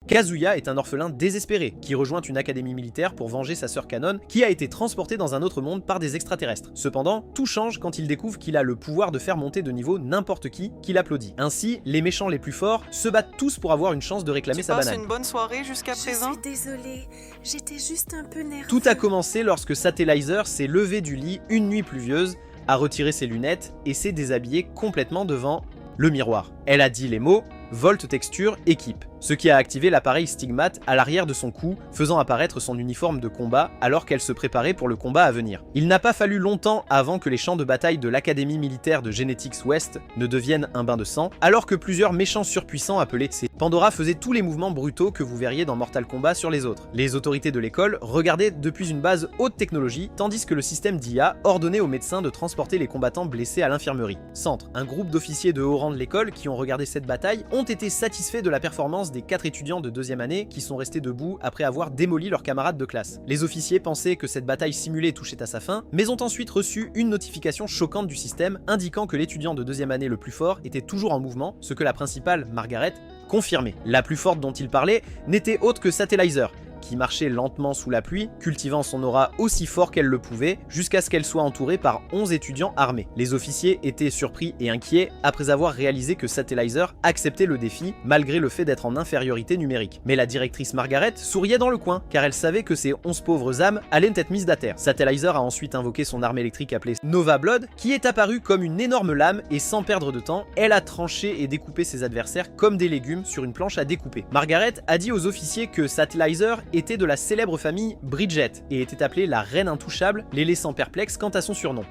Kazuya est un orphelin désespéré qui rejoint une académie militaire pour venger sa sœur Kanon qui a été transportée dans un autre monde par des extraterrestres. Cependant, tout change quand il découvre qu'il a le pouvoir de faire monter de niveau n'importe qui l'applaudit. Ainsi, les méchants les plus forts se battent tous pour avoir une chance de réclamer sa banane. Tu passes une bonne soirée jusqu'à présent? Je suis désolée, j'étais juste un peu nerveuse. Tout a commencé lorsque Satellizer s'est levé du lit une nuit pluvieuse, a retiré ses lunettes et s'est déshabillé complètement devant le miroir. Elle a dit les mots « Volt Texture Équipe », ce qui a activé l'appareil Stigmate à l'arrière de son cou, faisant apparaître son uniforme de combat alors qu'elle se préparait pour le combat à venir. Il n'a pas fallu longtemps avant que les champs de bataille de l'Académie militaire de Genetics West ne deviennent un bain de sang, alors que plusieurs méchants surpuissants appelés Pandora faisaient tous les mouvements brutaux que vous verriez dans Mortal Kombat sur les autres. Les autorités de l'école regardaient depuis une base haute technologie, tandis que le système d'IA ordonnait aux médecins de transporter les combattants blessés à l'infirmerie. Centre, un groupe d'officiers de haut rang de l'école qui ont regardé cette bataille ont été satisfaits de la performance des 4 étudiants de deuxième année qui sont restés debout après avoir démoli leurs camarades de classe. Les officiers pensaient que cette bataille simulée touchait à sa fin, mais ont ensuite reçu une notification choquante du système indiquant que l'étudiant de deuxième année le plus fort était toujours en mouvement, ce que la principale, Margaret, confirmait. La plus forte dont il parlait n'était autre que Satellizer, qui marchait lentement sous la pluie, cultivant son aura aussi fort qu'elle le pouvait, jusqu'à ce qu'elle soit entourée par 11 étudiants armés. Les officiers étaient surpris et inquiets après avoir réalisé que Satellizer acceptait le défi, malgré le fait d'être en infériorité numérique. Mais la directrice Margaret souriait dans le coin, car elle savait que ces 11 pauvres âmes allaient être mises à terre. Satellizer a ensuite invoqué son arme électrique appelée Nova Blood, qui est apparue comme une énorme lame, et sans perdre de temps, elle a tranché et découpé ses adversaires comme des légumes sur une planche à découper. Margaret a dit aux officiers que Satellizer était de la célèbre famille Bridget et était appelée la Reine Intouchable, les laissant perplexes quant à son surnom.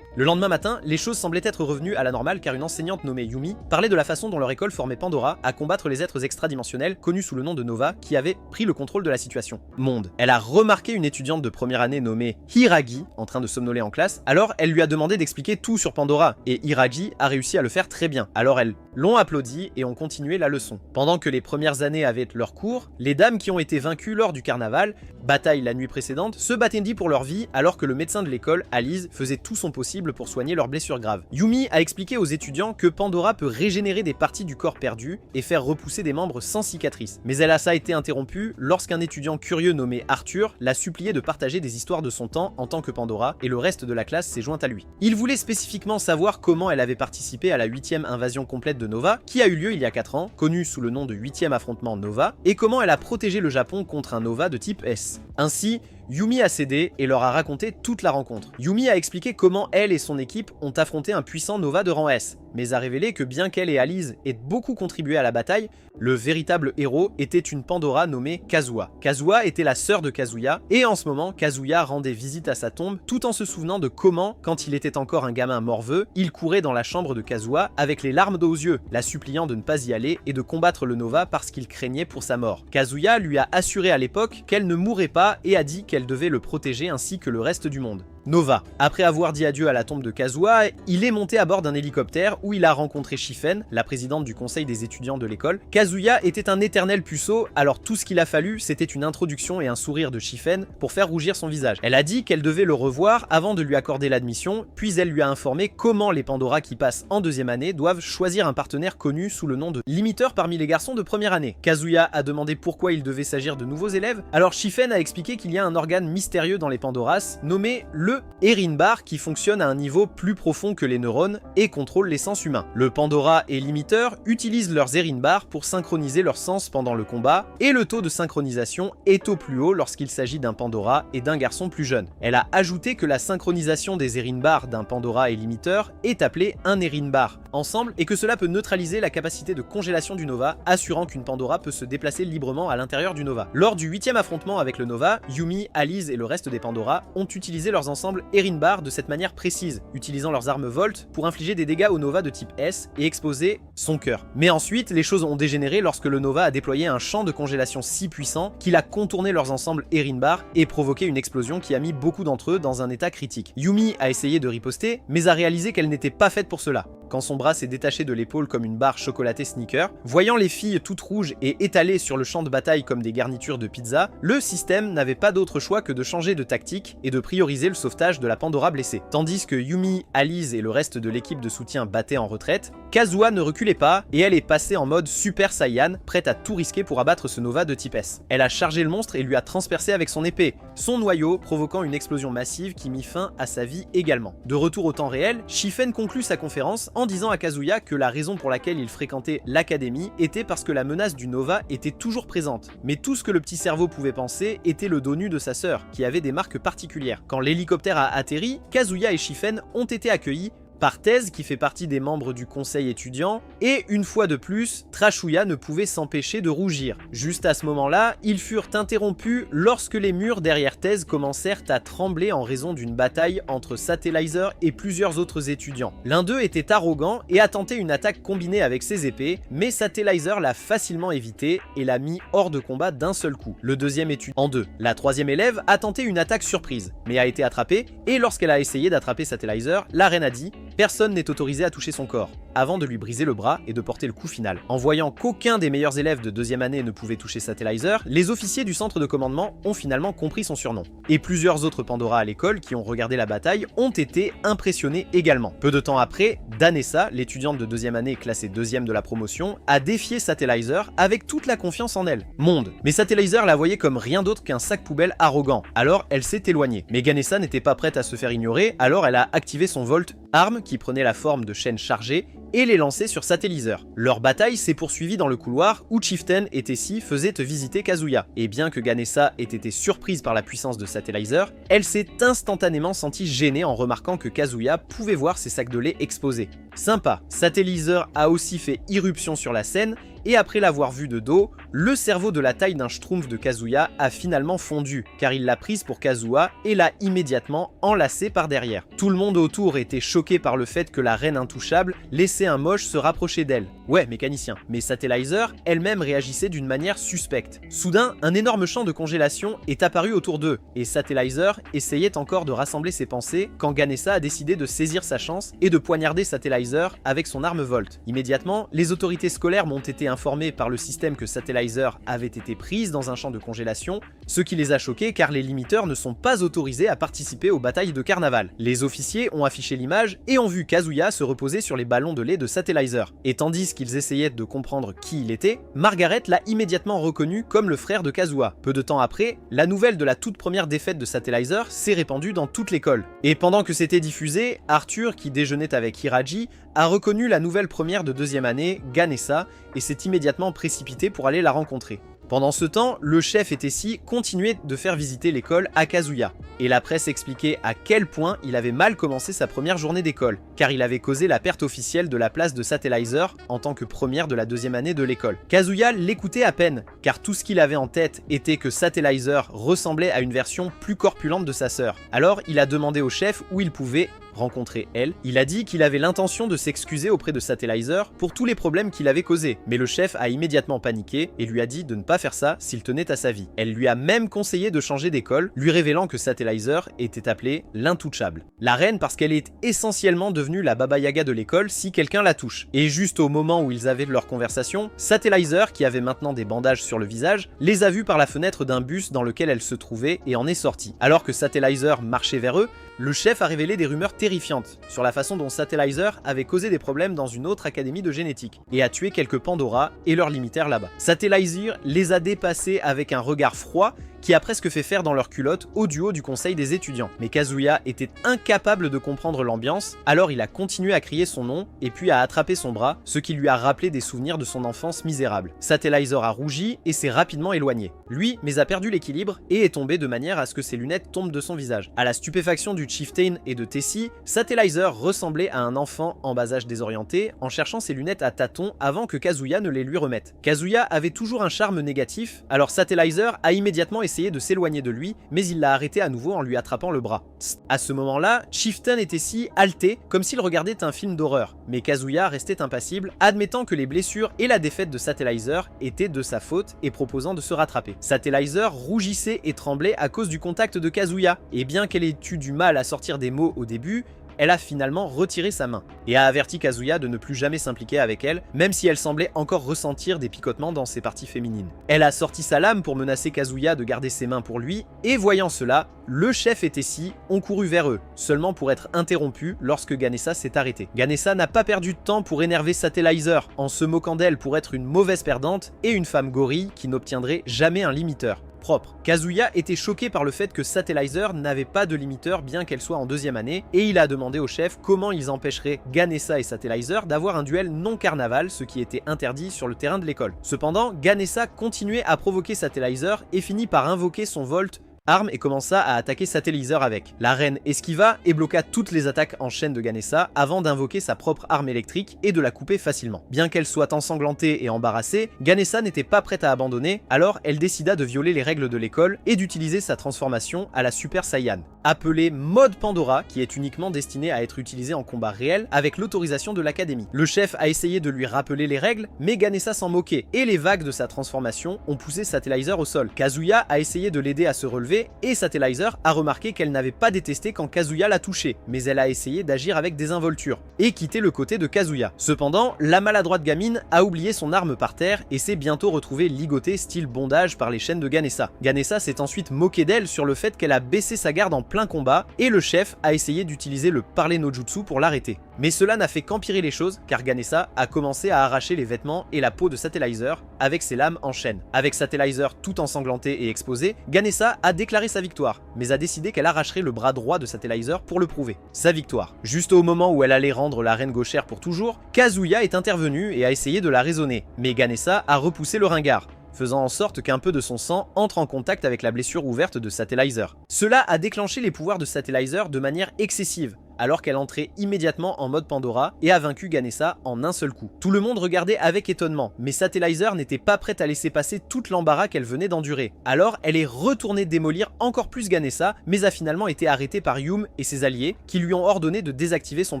Le lendemain matin, les choses semblaient être revenues à la normale car une enseignante nommée Yumi parlait de la façon dont leur école formait Pandora à combattre les êtres extradimensionnels connus sous le nom de Nova qui avaient pris le contrôle de la situation. Monde. Elle a remarqué une étudiante de première année nommée Hiragi en train de somnoler en classe, alors elle lui a demandé d'expliquer tout sur Pandora et Hiragi a réussi à le faire très bien. Alors elles l'ont applaudi et ont continué la leçon. Pendant que les premières années avaient leur cours, les dames qui ont été vaincues lors du carnaval, bataille la nuit précédente, se battaient pour leur vie alors que le médecin de l'école, Alice, faisait tout son possible pour soigner leurs blessures graves. Yumi a expliqué aux étudiants que Pandora peut régénérer des parties du corps perdues et faire repousser des membres sans cicatrice. Mais elle a été interrompue lorsqu'un étudiant curieux nommé Arthur l'a supplié de partager des histoires de son temps en tant que Pandora et le reste de la classe s'est joint à lui. Il voulait spécifiquement savoir comment elle avait participé à la 8e invasion complète de Nova qui a eu lieu il y a 4 ans, connue sous le nom de 8e affrontement Nova, et comment elle a protégé le Japon contre un Nova de type S. Ainsi, Yumi a cédé et leur a raconté toute la rencontre. Yumi a expliqué comment elle et son équipe ont affronté un puissant Nova de rang S, mais a révélé que bien qu'elle et Alice aient beaucoup contribué à la bataille, le véritable héros était une Pandora nommée Kazuha. Kazuha était la sœur de Kazuya, et en ce moment, Kazuya rendait visite à sa tombe tout en se souvenant de comment, quand il était encore un gamin morveux, il courait dans la chambre de Kazuha avec les larmes aux yeux, la suppliant de ne pas y aller et de combattre le Nova parce qu'il craignait pour sa mort. Kazuya lui a assuré à l'époque qu'elle ne mourrait pas et a dit qu'elle devait le protéger ainsi que le reste du monde. Nova. Après avoir dit adieu à la tombe de Kazuha, il est monté à bord d'un hélicoptère où il a rencontré Shifen, la présidente du conseil des étudiants de l'école. Kazuya était un éternel puceau, alors tout ce qu'il a fallu, c'était une introduction et un sourire de Shifen pour faire rougir son visage. Elle a dit qu'elle devait le revoir avant de lui accorder l'admission, puis elle lui a informé comment les Pandora qui passent en 2e année doivent choisir un partenaire connu sous le nom de limiteur parmi les garçons de première année. Kazuya a demandé pourquoi il devait s'agir de nouveaux élèves, alors Shifen a expliqué qu'il y a un organe mystérieux dans les Pandoras, nommé le Erinbar qui fonctionne à un niveau plus profond que les neurones et contrôle les sens humains. Le Pandora et Limiteur utilisent leurs Erinbar pour synchroniser leurs sens pendant le combat et le taux de synchronisation est au plus haut lorsqu'il s'agit d'un Pandora et d'un garçon plus jeune. Elle a ajouté que la synchronisation des Erinbar d'un Pandora et Limiteur est appelée un Erinbar ensemble et que cela peut neutraliser la capacité de congélation du Nova, assurant qu'une Pandora peut se déplacer librement à l'intérieur du Nova. Lors du 8e affrontement avec le Nova, Yumi, Alice et le reste des Pandora ont utilisé leurs ensembles Erinbar de cette manière précise, utilisant leurs armes Volt pour infliger des dégâts au Nova de type S et exposer son cœur. Mais ensuite, les choses ont dégénéré lorsque le Nova a déployé un champ de congélation si puissant qu'il a contourné leurs ensembles Erinbar et provoqué une explosion qui a mis beaucoup d'entre eux dans un état critique. Yumi a essayé de riposter, mais a réalisé qu'elle n'était pas faite pour cela. Quand son bras s'est détaché de l'épaule comme une barre chocolatée Snicker, voyant les filles toutes rouges et étalées sur le champ de bataille comme des garnitures de pizza, le système n'avait pas d'autre choix que de changer de tactique et de prioriser le sauvetage sauvetage de la Pandora blessée. Tandis que Yumi, Alice et le reste de l'équipe de soutien battaient en retraite, Kazuha ne reculait pas et elle est passée en mode Super Saiyan, prête à tout risquer pour abattre ce Nova de type S. Elle a chargé le monstre et lui a transpercé avec son épée, son noyau provoquant une explosion massive qui mit fin à sa vie également. De retour au temps réel, Shifen conclut sa conférence en disant à Kazuya que la raison pour laquelle il fréquentait l'académie était parce que la menace du Nova était toujours présente. Mais tout ce que le petit cerveau pouvait penser était le dos nu de sa sœur, qui avait des marques particulières. Quand l'hélicoptère a atterri, Kazuya et Shifen ont été accueillis par Tez, qui fait partie des membres du conseil étudiant, et une fois de plus, Trashuya ne pouvait s'empêcher de rougir. Juste à ce moment-là, ils furent interrompus lorsque les murs derrière Tez commencèrent à trembler en raison d'une bataille entre Satellizer et plusieurs autres étudiants. L'un d'eux était arrogant et a tenté une attaque combinée avec ses épées, mais Satellizer l'a facilement évité et l'a mis hors de combat d'un seul coup. Le deuxième étudiant en deux. La troisième élève a tenté une attaque surprise, mais a été attrapée, et lorsqu'elle a essayé d'attraper Satellizer, la reine a dit « Personne n'est autorisé à toucher son corps », avant de lui briser le bras et de porter le coup final. En voyant qu'aucun des meilleurs élèves de deuxième année ne pouvait toucher Satellizer, les officiers du centre de commandement ont finalement compris son surnom. Et plusieurs autres Pandora à l'école qui ont regardé la bataille ont été impressionnés également. Peu de temps après, Danessa, l'étudiante de deuxième année classée deuxième de la promotion, a défié Satellizer avec toute la confiance en elle. Monde. Mais Satellizer la voyait comme rien d'autre qu'un sac poubelle arrogant, alors elle s'est éloignée. Mais Ganessa n'était pas prête à se faire ignorer, alors elle a activé son Volt, arme qui prenait la forme de chaînes chargées, et les lancer sur Satellizer. Leur bataille s'est poursuivie dans le couloir où Chieftain et Tessie faisaient visiter Kazuya. Et bien que Ganessa ait été surprise par la puissance de Satellizer, elle s'est instantanément sentie gênée en remarquant que Kazuya pouvait voir ses sacs de lait exposés. Sympa, Satellizer a aussi fait irruption sur la scène, et après l'avoir vu de dos, le cerveau de la taille d'un schtroumpf de Kazuya a finalement fondu, car il l'a prise pour Kazuha et l'a immédiatement enlacée par derrière. Tout le monde autour était choqué par le fait que la reine intouchable laissait un moche se rapprocher d'elle. Ouais, mécanicien. Mais Satellizer elle-même réagissait d'une manière suspecte. Soudain, un énorme champ de congélation est apparu autour d'eux, et Satellizer essayait encore de rassembler ses pensées quand Ganessa a décidé de saisir sa chance et de poignarder Satellizer avec son arme Volt. Immédiatement, les autorités scolaires m'ont été informés par le système que Satellizer avait été prise dans un champ de congélation, ce qui les a choqués car les limiteurs ne sont pas autorisés à participer aux batailles de carnaval. Les officiers ont affiché l'image et ont vu Kazuya se reposer sur les ballons de lait de Satellizer. Et tandis qu'ils essayaient de comprendre qui il était, Margaret l'a immédiatement reconnu comme le frère de Kazuha. Peu de temps après, la nouvelle de la toute première défaite de Satellizer s'est répandue dans toute l'école. Et pendant que c'était diffusé, Arthur, qui déjeunait avec Hiraji, a reconnu la nouvelle première de deuxième année, Ganessa, et s'est immédiatement précipité pour aller la rencontrer. Pendant ce temps, le chef et Tessie continuaient de faire visiter l'école à Kazuya, et la presse expliquait à quel point il avait mal commencé sa première journée d'école, car il avait causé la perte officielle de la place de Satellizer en tant que première de la deuxième année de l'école. Kazuya l'écoutait à peine, car tout ce qu'il avait en tête était que Satellizer ressemblait à une version plus corpulente de sa sœur. Alors il a demandé au chef où il pouvait rencontrer elle. Il a dit qu'il avait l'intention de s'excuser auprès de Satellizer pour tous les problèmes qu'il avait causés, mais le chef a immédiatement paniqué et lui a dit de ne pas faire ça s'il tenait à sa vie. Elle lui a même conseillé de changer d'école, lui révélant que Satellizer était appelée l'intouchable. La reine parce qu'elle est essentiellement devenue la Baba Yaga de l'école si quelqu'un la touche. Et juste au moment où ils avaient leur conversation, Satellizer, qui avait maintenant des bandages sur le visage, les a vus par la fenêtre d'un bus dans lequel elle se trouvait et en est sortie. Alors que Satellizer marchait vers eux, le chef a révélé des rumeurs terrifiantes sur la façon dont Satellizer avait causé des problèmes dans une autre académie de génétique et a tué quelques Pandora et leurs limitaires là-bas. Satellizer les a dépassés avec un regard froid qui a presque fait faire dans leur culotte au duo du conseil des étudiants. Mais Kazuya était incapable de comprendre l'ambiance, alors il a continué à crier son nom et puis à attraper son bras, ce qui lui a rappelé des souvenirs de son enfance misérable. Satellizer a rougi et s'est rapidement éloigné. Lui, mais a perdu l'équilibre et est tombé de manière à ce que ses lunettes tombent de son visage. À la stupéfaction du Chieftain et de Tessie, Satellizer ressemblait à un enfant en bas âge désorienté en cherchant ses lunettes à tâtons avant que Kazuya ne les lui remette. Kazuya avait toujours un charme négatif, alors Satellizer a immédiatement essayé de s'éloigner de lui, mais il l'a arrêté à nouveau en lui attrapant le bras. À ce moment-là, Chieftain et Tessie haletaient comme s'ils regardaient un film d'horreur, mais Kazuya restait impassible, admettant que les blessures et la défaite de Satellizer étaient de sa faute et proposant de se rattraper. Satellizer rougissait et tremblait à cause du contact de Kazuya, et bien qu'elle ait eu du mal à sortir des mots au début, elle a finalement retiré sa main et a averti Kazuya de ne plus jamais s'impliquer avec elle, même si elle semblait encore ressentir des picotements dans ses parties féminines. Elle a sorti sa lame pour menacer Kazuya de garder ses mains pour lui, et voyant cela, le chef et Tessie ont couru vers eux, seulement pour être interrompus lorsque Ganessa s'est arrêtée. Ganessa n'a pas perdu de temps pour énerver Satellizer, en se moquant d'elle pour être une mauvaise perdante et une femme gorille qui n'obtiendrait jamais un limiteur propre. Kazuya était choqué par le fait que Satellizer n'avait pas de limiteur bien qu'elle soit en 2e année, et il a demandé au chef comment ils empêcheraient Ganessa et Satellizer d'avoir un duel non carnaval, ce qui était interdit sur le terrain de l'école. Cependant, Ganessa continuait à provoquer Satellizer et finit par invoquer son Volt arme et commença à attaquer Satellizer avec. La reine esquiva et bloqua toutes les attaques en chaîne de Ganessa avant d'invoquer sa propre arme électrique et de la couper facilement. Bien qu'elle soit ensanglantée et embarrassée, Ganessa n'était pas prête à abandonner, alors elle décida de violer les règles de l'école et d'utiliser sa transformation à la Super Saiyan, appelée Mode Pandora, qui est uniquement destinée à être utilisée en combat réel avec l'autorisation de l'académie. Le chef a essayé de lui rappeler les règles, mais Ganessa s'en moquait, et les vagues de sa transformation ont poussé Satellizer au sol. Kazuya a essayé de l'aider à se relever, et Satellizer a remarqué qu'elle n'avait pas détesté quand Kazuya l'a touchée, mais elle a essayé d'agir avec désinvolture, et quitter le côté de Kazuya. Cependant, la maladroite gamine a oublié son arme par terre, et s'est bientôt retrouvée ligotée style bondage par les chaînes de Ganessa. Ganessa s'est ensuite moqué d'elle sur le fait qu'elle a baissé sa garde en plein combat, et le chef a essayé d'utiliser le parler no jutsu pour l'arrêter. Mais cela n'a fait qu'empirer les choses, car Ganessa a commencé à arracher les vêtements et la peau de Satellizer avec ses lames en chaîne. Avec Satellizer tout ensanglanté et exposé, Ganessa a déclaré sa victoire, mais a décidé qu'elle arracherait le bras droit de Satellizer pour le prouver. Sa victoire. Juste au moment où elle allait rendre la reine gauchère pour toujours, Kazuya est intervenu et a essayé de la raisonner, mais Ganessa a repoussé le ringard, faisant en sorte qu'un peu de son sang entre en contact avec la blessure ouverte de Satellizer. Cela a déclenché les pouvoirs de Satellizer de manière excessive, alors qu'elle entrait immédiatement en mode Pandora et a vaincu Ganessa en un seul coup. Tout le monde regardait avec étonnement, mais Satellizer n'était pas prête à laisser passer toute l'embarras qu'elle venait d'endurer. Alors elle est retournée démolir encore plus Ganessa, mais a finalement été arrêtée par Yum et ses alliés, qui lui ont ordonné de désactiver son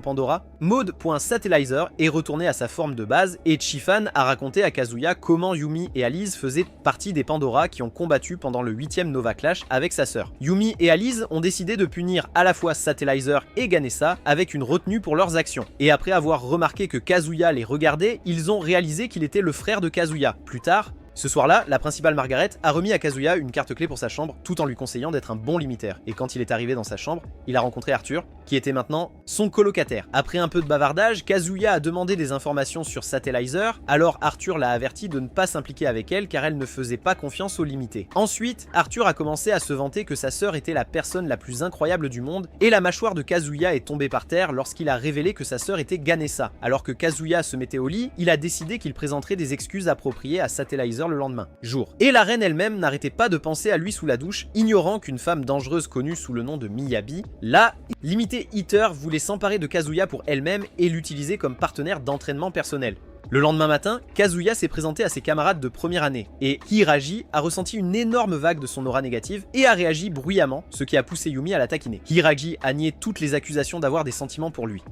Pandora. Mode.Satellizer est retourné à sa forme de base, et Chifan a raconté à Kazuya comment Yumi et Alice faisaient partie des Pandora qui ont combattu pendant le 8e Nova Clash avec sa sœur. Yumi et Alice ont décidé de punir à la fois Satellizer et Ganessa avec une retenue pour leurs actions. Et après avoir remarqué que Kazuya les regardait, ils ont réalisé qu'il était le frère de Kazuya. Plus tard, ce soir-là, la principale Margaret a remis à Kazuya une carte clé pour sa chambre, tout en lui conseillant d'être un bon limitaire. Et quand il est arrivé dans sa chambre, il a rencontré Arthur, qui était maintenant son colocataire. Après un peu de bavardage, Kazuya a demandé des informations sur Satellizer, alors Arthur l'a averti de ne pas s'impliquer avec elle car elle ne faisait pas confiance aux limités. Ensuite, Arthur a commencé à se vanter que sa sœur était la personne la plus incroyable du monde, et la mâchoire de Kazuya est tombée par terre lorsqu'il a révélé que sa sœur était Ganessa. Alors que Kazuya se mettait au lit, il a décidé qu'il présenterait des excuses appropriées à Satellizer le lendemain jour. Et la reine elle-même n'arrêtait pas de penser à lui sous la douche, ignorant qu'une femme dangereuse connue sous le nom de Miyabi, la Limitée Eater, voulait s'emparer de Kazuya pour elle-même et l'utiliser comme partenaire d'entraînement personnel. Le lendemain matin, Kazuya s'est présenté à ses camarades de première année, et Hiiragi a ressenti une énorme vague de son aura négative et a réagi bruyamment, ce qui a poussé Yumi à la taquiner. Hiiragi a nié toutes les accusations d'avoir des sentiments pour lui.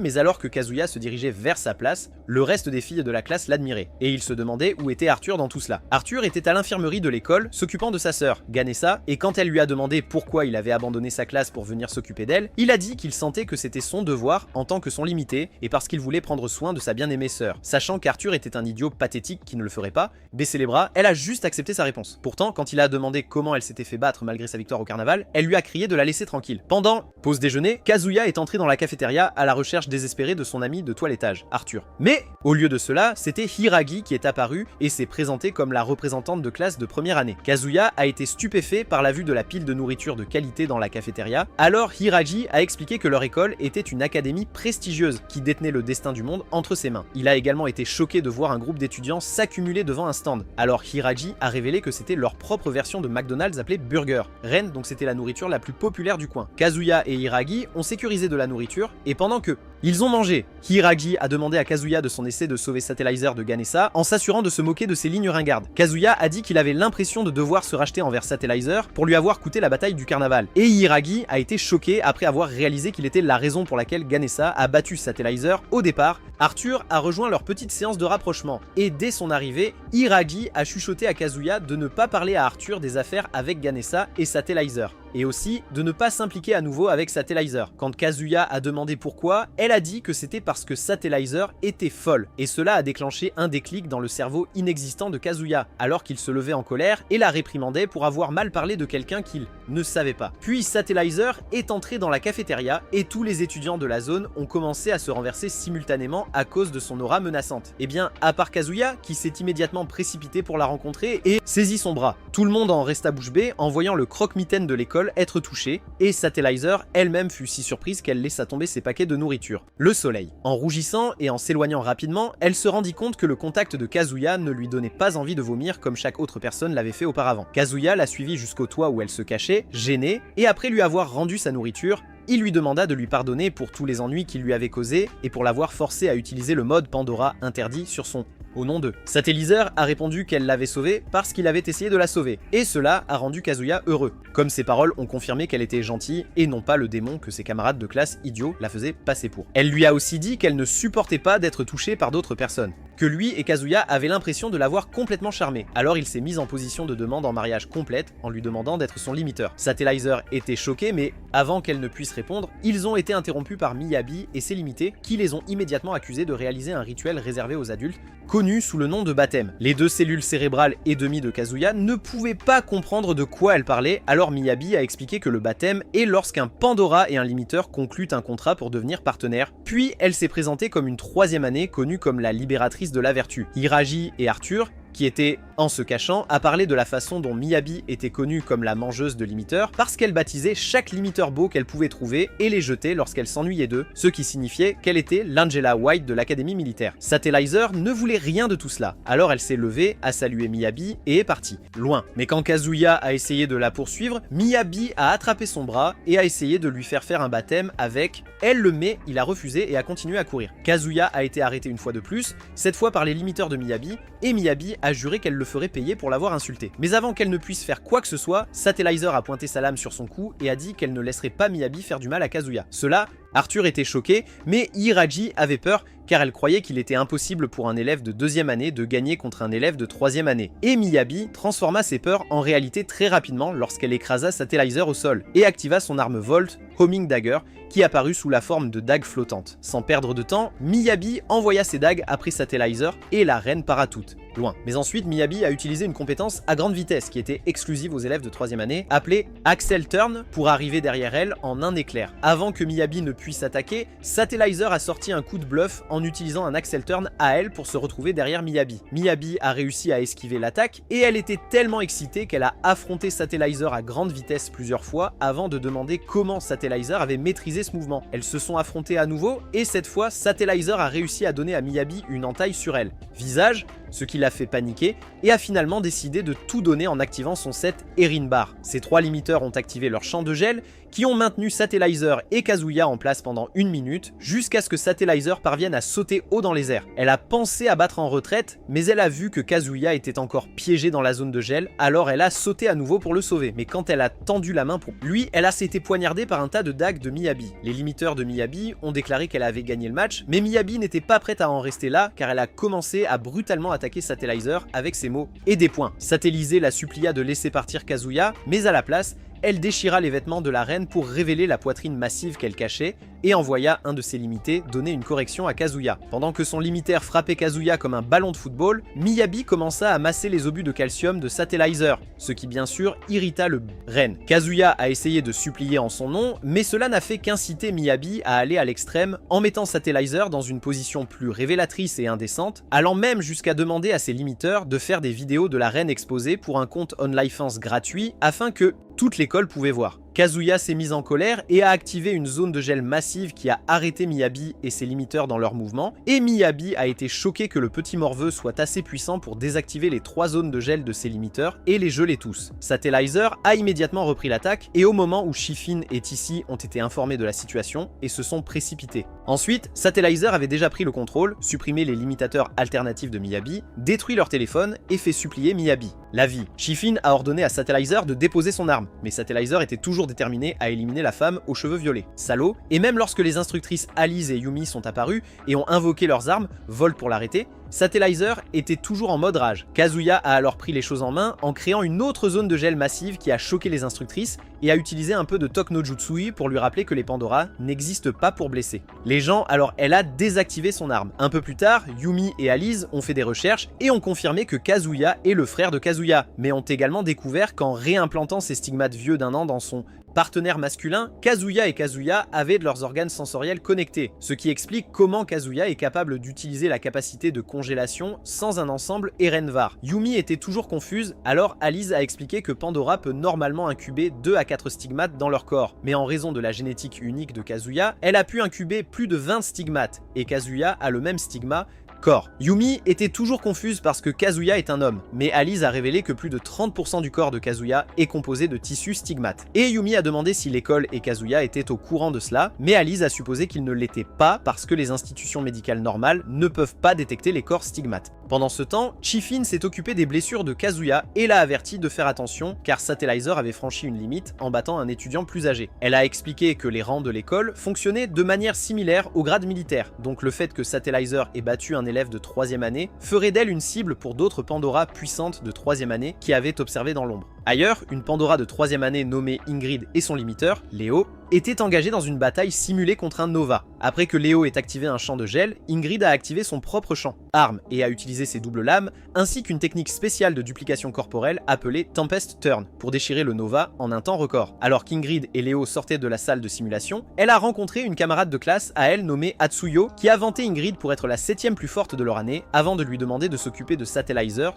Mais alors que Kazuya se dirigeait vers sa place, le reste des filles de la classe l'admiraient, et il se demandait où était Arthur dans tout cela. Arthur était à l'infirmerie de l'école, s'occupant de sa sœur, Ganessa, et quand elle lui a demandé pourquoi il avait abandonné sa classe pour venir s'occuper d'elle, il a dit qu'il sentait que c'était son devoir en tant que son limité, et parce qu'il voulait prendre soin de sa bien-aimée sœur. Sachant qu'Arthur était un idiot pathétique qui ne le ferait pas, baisser les bras, elle a juste accepté sa réponse. Pourtant, quand il a demandé comment elle s'était fait battre malgré sa victoire au carnaval, elle lui a crié de la laisser tranquille. Pendant pause déjeuner, Kazuya est entré dans la cafétéria à la recherche désespérée de son ami de toilettage, Arthur. Mais, au lieu de cela, c'était Hiiragi qui est apparu et s'est présenté comme la représentante de classe de première année. Kazuya a été stupéfait par la vue de la pile de nourriture de qualité dans la cafétéria, alors Hiiragi a expliqué que leur école était une académie prestigieuse qui détenait le destin du monde entre ses mains. Il a également été choqué de voir un groupe d'étudiants s'accumuler devant un stand. Alors Hiiragi a révélé que c'était leur propre version de McDonald's appelée Burger. Ren, donc c'était la nourriture la plus populaire du coin. Kazuya et Hiiragi ont sécurisé de la nourriture, et pendant que ils ont mangé, Hiiragi a demandé à Kazuya de son essai de sauver Satellizer de Ganessa en s'assurant de se moquer de ses lignes ringardes. Kazuya a dit qu'il avait l'impression de devoir se racheter envers Satellizer pour lui avoir coûté la bataille du carnaval. Et Hiiragi a été choqué après avoir réalisé qu'il était la raison pour laquelle Ganessa a battu Satellizer au départ. Arthur a rejoint leur petite séance de rapprochement, et dès son arrivée, Hiiragi a chuchoté à Kazuya de ne pas parler à Arthur des affaires avec Ganessa et Satellizer. et aussi de ne pas s'impliquer à nouveau avec Satellizer. Quand Kazuya a demandé pourquoi, elle a dit que c'était parce que Satellizer était folle, et cela a déclenché un déclic dans le cerveau inexistant de Kazuya, alors qu'il se levait en colère et la réprimandait pour avoir mal parlé de quelqu'un qu'il ne savait pas. Puis Satellizer est entré dans la cafétéria et tous les étudiants de la zone ont commencé à se renverser simultanément à cause de son aura menaçante. Et bien, à part Kazuya, qui s'est immédiatement précipité pour la rencontrer et saisit son bras. Tout le monde en resta bouche bée en voyant le croque-mitaine de l'école être touché, et Satellizer elle-même fut si surprise qu'elle laissa tomber ses paquets de nourriture. Le soleil. En rougissant et en s'éloignant rapidement, elle se rendit compte que le contact de Kazuya ne lui donnait pas envie de vomir comme chaque autre personne l'avait fait auparavant. Kazuya la suivit jusqu'au toit où elle se cachait, gênée, et après lui avoir rendu sa nourriture, il lui demanda de lui pardonner pour tous les ennuis qu'il lui avait causés et pour l'avoir forcé à utiliser le mode Pandora interdit sur son au nom d'eux. Satellizer a répondu qu'elle l'avait sauvée parce qu'il avait essayé de la sauver, et cela a rendu Kazuya heureux, comme ses paroles ont confirmé qu'elle était gentille et non pas le démon que ses camarades de classe idiots la faisaient passer pour. Elle lui a aussi dit qu'elle ne supportait pas d'être touchée par d'autres personnes, que lui et Kazuya avaient l'impression de l'avoir complètement charmée, alors il s'est mis en position de demande en mariage complète en lui demandant d'être son limiteur. Satellizer était choqué, mais avant qu'elle ne puisse répondre, ils ont été interrompus par Miyabi et ses limités qui les ont immédiatement accusés de réaliser un rituel réservé aux adultes, connu sous le nom de baptême. Les deux cellules cérébrales et demi de Kazuya ne pouvaient pas comprendre de quoi elle parlait, alors Miyabi a expliqué que le baptême est lorsqu'un Pandora et un limiteur concluent un contrat pour devenir partenaires, puis elle s'est présentée comme une troisième année connue comme la libératrice de la vertu. Hiraji et Arthur, qui était, en se cachant, à parler de la façon dont Miyabi était connue comme la mangeuse de limiteurs parce qu'elle baptisait chaque limiteur beau qu'elle pouvait trouver et les jetait lorsqu'elle s'ennuyait d'eux, ce qui signifiait qu'elle était l'Angela White de l'académie militaire. Satellizer ne voulait rien de tout cela, alors elle s'est levée, a salué Miyabi et est partie, loin. Mais quand Kazuya a essayé de la poursuivre, Miyabi a attrapé son bras et a essayé de lui faire un baptême avec elle, mais il a refusé et a continué à courir. Kazuya a été arrêté une fois de plus, cette fois par les limiteurs de Miyabi, et Miyabi a juré qu'elle le ferait payer pour l'avoir insulté. Mais avant qu'elle ne puisse faire quoi que ce soit, Satellizer a pointé sa lame sur son cou et a dit qu'elle ne laisserait pas Miyabi faire du mal à Kazuya. Cela, Arthur était choqué, mais Hiraji avait peur car elle croyait qu'il était impossible pour un élève de 2e année de gagner contre un élève de 3e année. Et Miyabi transforma ses peurs en réalité très rapidement lorsqu'elle écrasa Satellizer au sol et activa son arme Volt, Homing Dagger, qui apparut sous la forme de dagues flottantes. Sans perdre de temps, Miyabi envoya ses dagues après Satellizer et la reine part à toute, loin. Mais ensuite, Miyabi a utilisé une compétence à grande vitesse qui était exclusive aux élèves de 3e année, appelée Axel Turn, pour arriver derrière elle en un éclair. Avant que Miyabi ne puisse attaquer, Satellizer a sorti un coup de bluff en utilisant un Axel Turn à elle pour se retrouver derrière Miyabi. Miyabi a réussi à esquiver l'attaque et elle était tellement excitée qu'elle a affronté Satellizer à grande vitesse plusieurs fois avant de demander comment Satellizer avait maîtrisé ce mouvement. Elles se sont affrontées à nouveau et cette fois Satellizer a réussi à donner à Miyabi une entaille sur elle. Visage, ce qui l'a fait paniquer, et a finalement décidé de tout donner en activant son set Erin Bar. Ces trois limiteurs ont activé leur champ de gel, qui ont maintenu Satellizer et Kazuya en place pendant 1 minute, jusqu'à ce que Satellizer parvienne à sauter haut dans les airs. Elle a pensé à battre en retraite, mais elle a vu que Kazuya était encore piégé dans la zone de gel, alors elle a sauté à nouveau pour le sauver. Mais quand elle a tendu la main pour lui, elle a été poignardée par un tas de dagues de Miyabi. Les limiteurs de Miyabi ont déclaré qu'elle avait gagné le match, mais Miyabi n'était pas prête à en rester là, car elle a commencé à brutalement attaquer Satellizer avec ses mots et des poings. Satellizer la supplia de laisser partir Kazuya, mais à la place, elle déchira les vêtements de la reine pour révéler la poitrine massive qu'elle cachait et envoya un de ses limités donner une correction à Kazuya. Pendant que son limitaire frappait Kazuya comme un ballon de football, Miyabi commença à masser les obus de calcium de Satellizer, ce qui bien sûr irrita le reine. Kazuya a essayé de supplier en son nom, mais cela n'a fait qu'inciter Miyabi à aller à l'extrême en mettant Satellizer dans une position plus révélatrice et indécente, allant même jusqu'à demander à ses limiteurs de faire des vidéos de la reine exposée pour un compte OnlyFans gratuit afin que toute l'école pouvait voir. Kazuya s'est mise en colère et a activé une zone de gel massive qui a arrêté Miyabi et ses limiteurs dans leur mouvement, et Miyabi a été choqué que le petit morveux soit assez puissant pour désactiver les 3 zones de gel de ses limiteurs et les geler tous. Satellizer a immédiatement repris l'attaque, et au moment où Shifin et Tissi ont été informés de la situation et se sont précipités. Ensuite, Satellizer avait déjà pris le contrôle, supprimé les limitateurs alternatifs de Miyabi, détruit leur téléphone et fait supplier Miyabi. La vie. Shifin a ordonné à Satellizer de déposer son arme, mais Satellizer était toujours déterminé à éliminer la femme aux cheveux violets. Salaud. Et même lorsque les instructrices Alice et Yumi sont apparues et ont invoqué leurs armes, Volt pour l'arrêter, Satellizer était toujours en mode rage. Kazuya a alors pris les choses en main en créant une autre zone de gel massive qui a choqué les instructrices et a utilisé un peu de Tok no Jutsui pour lui rappeler que les Pandora n'existent pas pour blesser les gens, alors elle a désactivé son arme. Un peu plus tard, Yumi et Alice ont fait des recherches et ont confirmé que Kazuya est le frère de Kazuya, mais ont également découvert qu'en réimplantant ses stigmates vieux d'1 an dans son partenaire masculin, Kazuya et Kazuya avaient de leurs organes sensoriels connectés, ce qui explique comment Kazuya est capable d'utiliser la capacité de congélation sans un ensemble Erenvar. Yumi était toujours confuse, alors Alice a expliqué que Pandora peut normalement incuber 2 à 4 stigmates dans leur corps, mais en raison de la génétique unique de Kazuya, elle a pu incuber plus de 20 stigmates, et Kazuya a le même stigma corps. Yumi était toujours confuse parce que Kazuya est un homme, mais Alice a révélé que plus de 30% du corps de Kazuya est composé de tissus stigmates. Et Yumi a demandé si l'école et Kazuya étaient au courant de cela, mais Alice a supposé qu'ils ne l'étaient pas parce que les institutions médicales normales ne peuvent pas détecter les corps stigmates. Pendant ce temps, Chifin s'est occupé des blessures de Kazuya et l'a averti de faire attention car Satellizer avait franchi une limite en battant un étudiant plus âgé. Elle a expliqué que les rangs de l'école fonctionnaient de manière similaire au grade militaire, donc le fait que Satellizer ait battu un élève de 3e année ferait d'elle une cible pour d'autres Pandora puissantes de 3e année qui avaient observé dans l'ombre. Ailleurs, une Pandora de 3e année nommée Ingrid et son limiteur, Léo, était engagée dans une bataille simulée contre un Nova. Après que Léo ait activé un champ de gel, Ingrid a activé son propre champ, arme, et a utilisé ses doubles lames, ainsi qu'une technique spéciale de duplication corporelle appelée Tempest Turn, pour déchirer le Nova en un temps record. Alors qu'Ingrid et Léo sortaient de la salle de simulation, elle a rencontré une camarade de classe à elle nommée Atsuyo, qui a vanté Ingrid pour être la 7e plus forte de leur année, avant de lui demander de s'occuper de Satellizer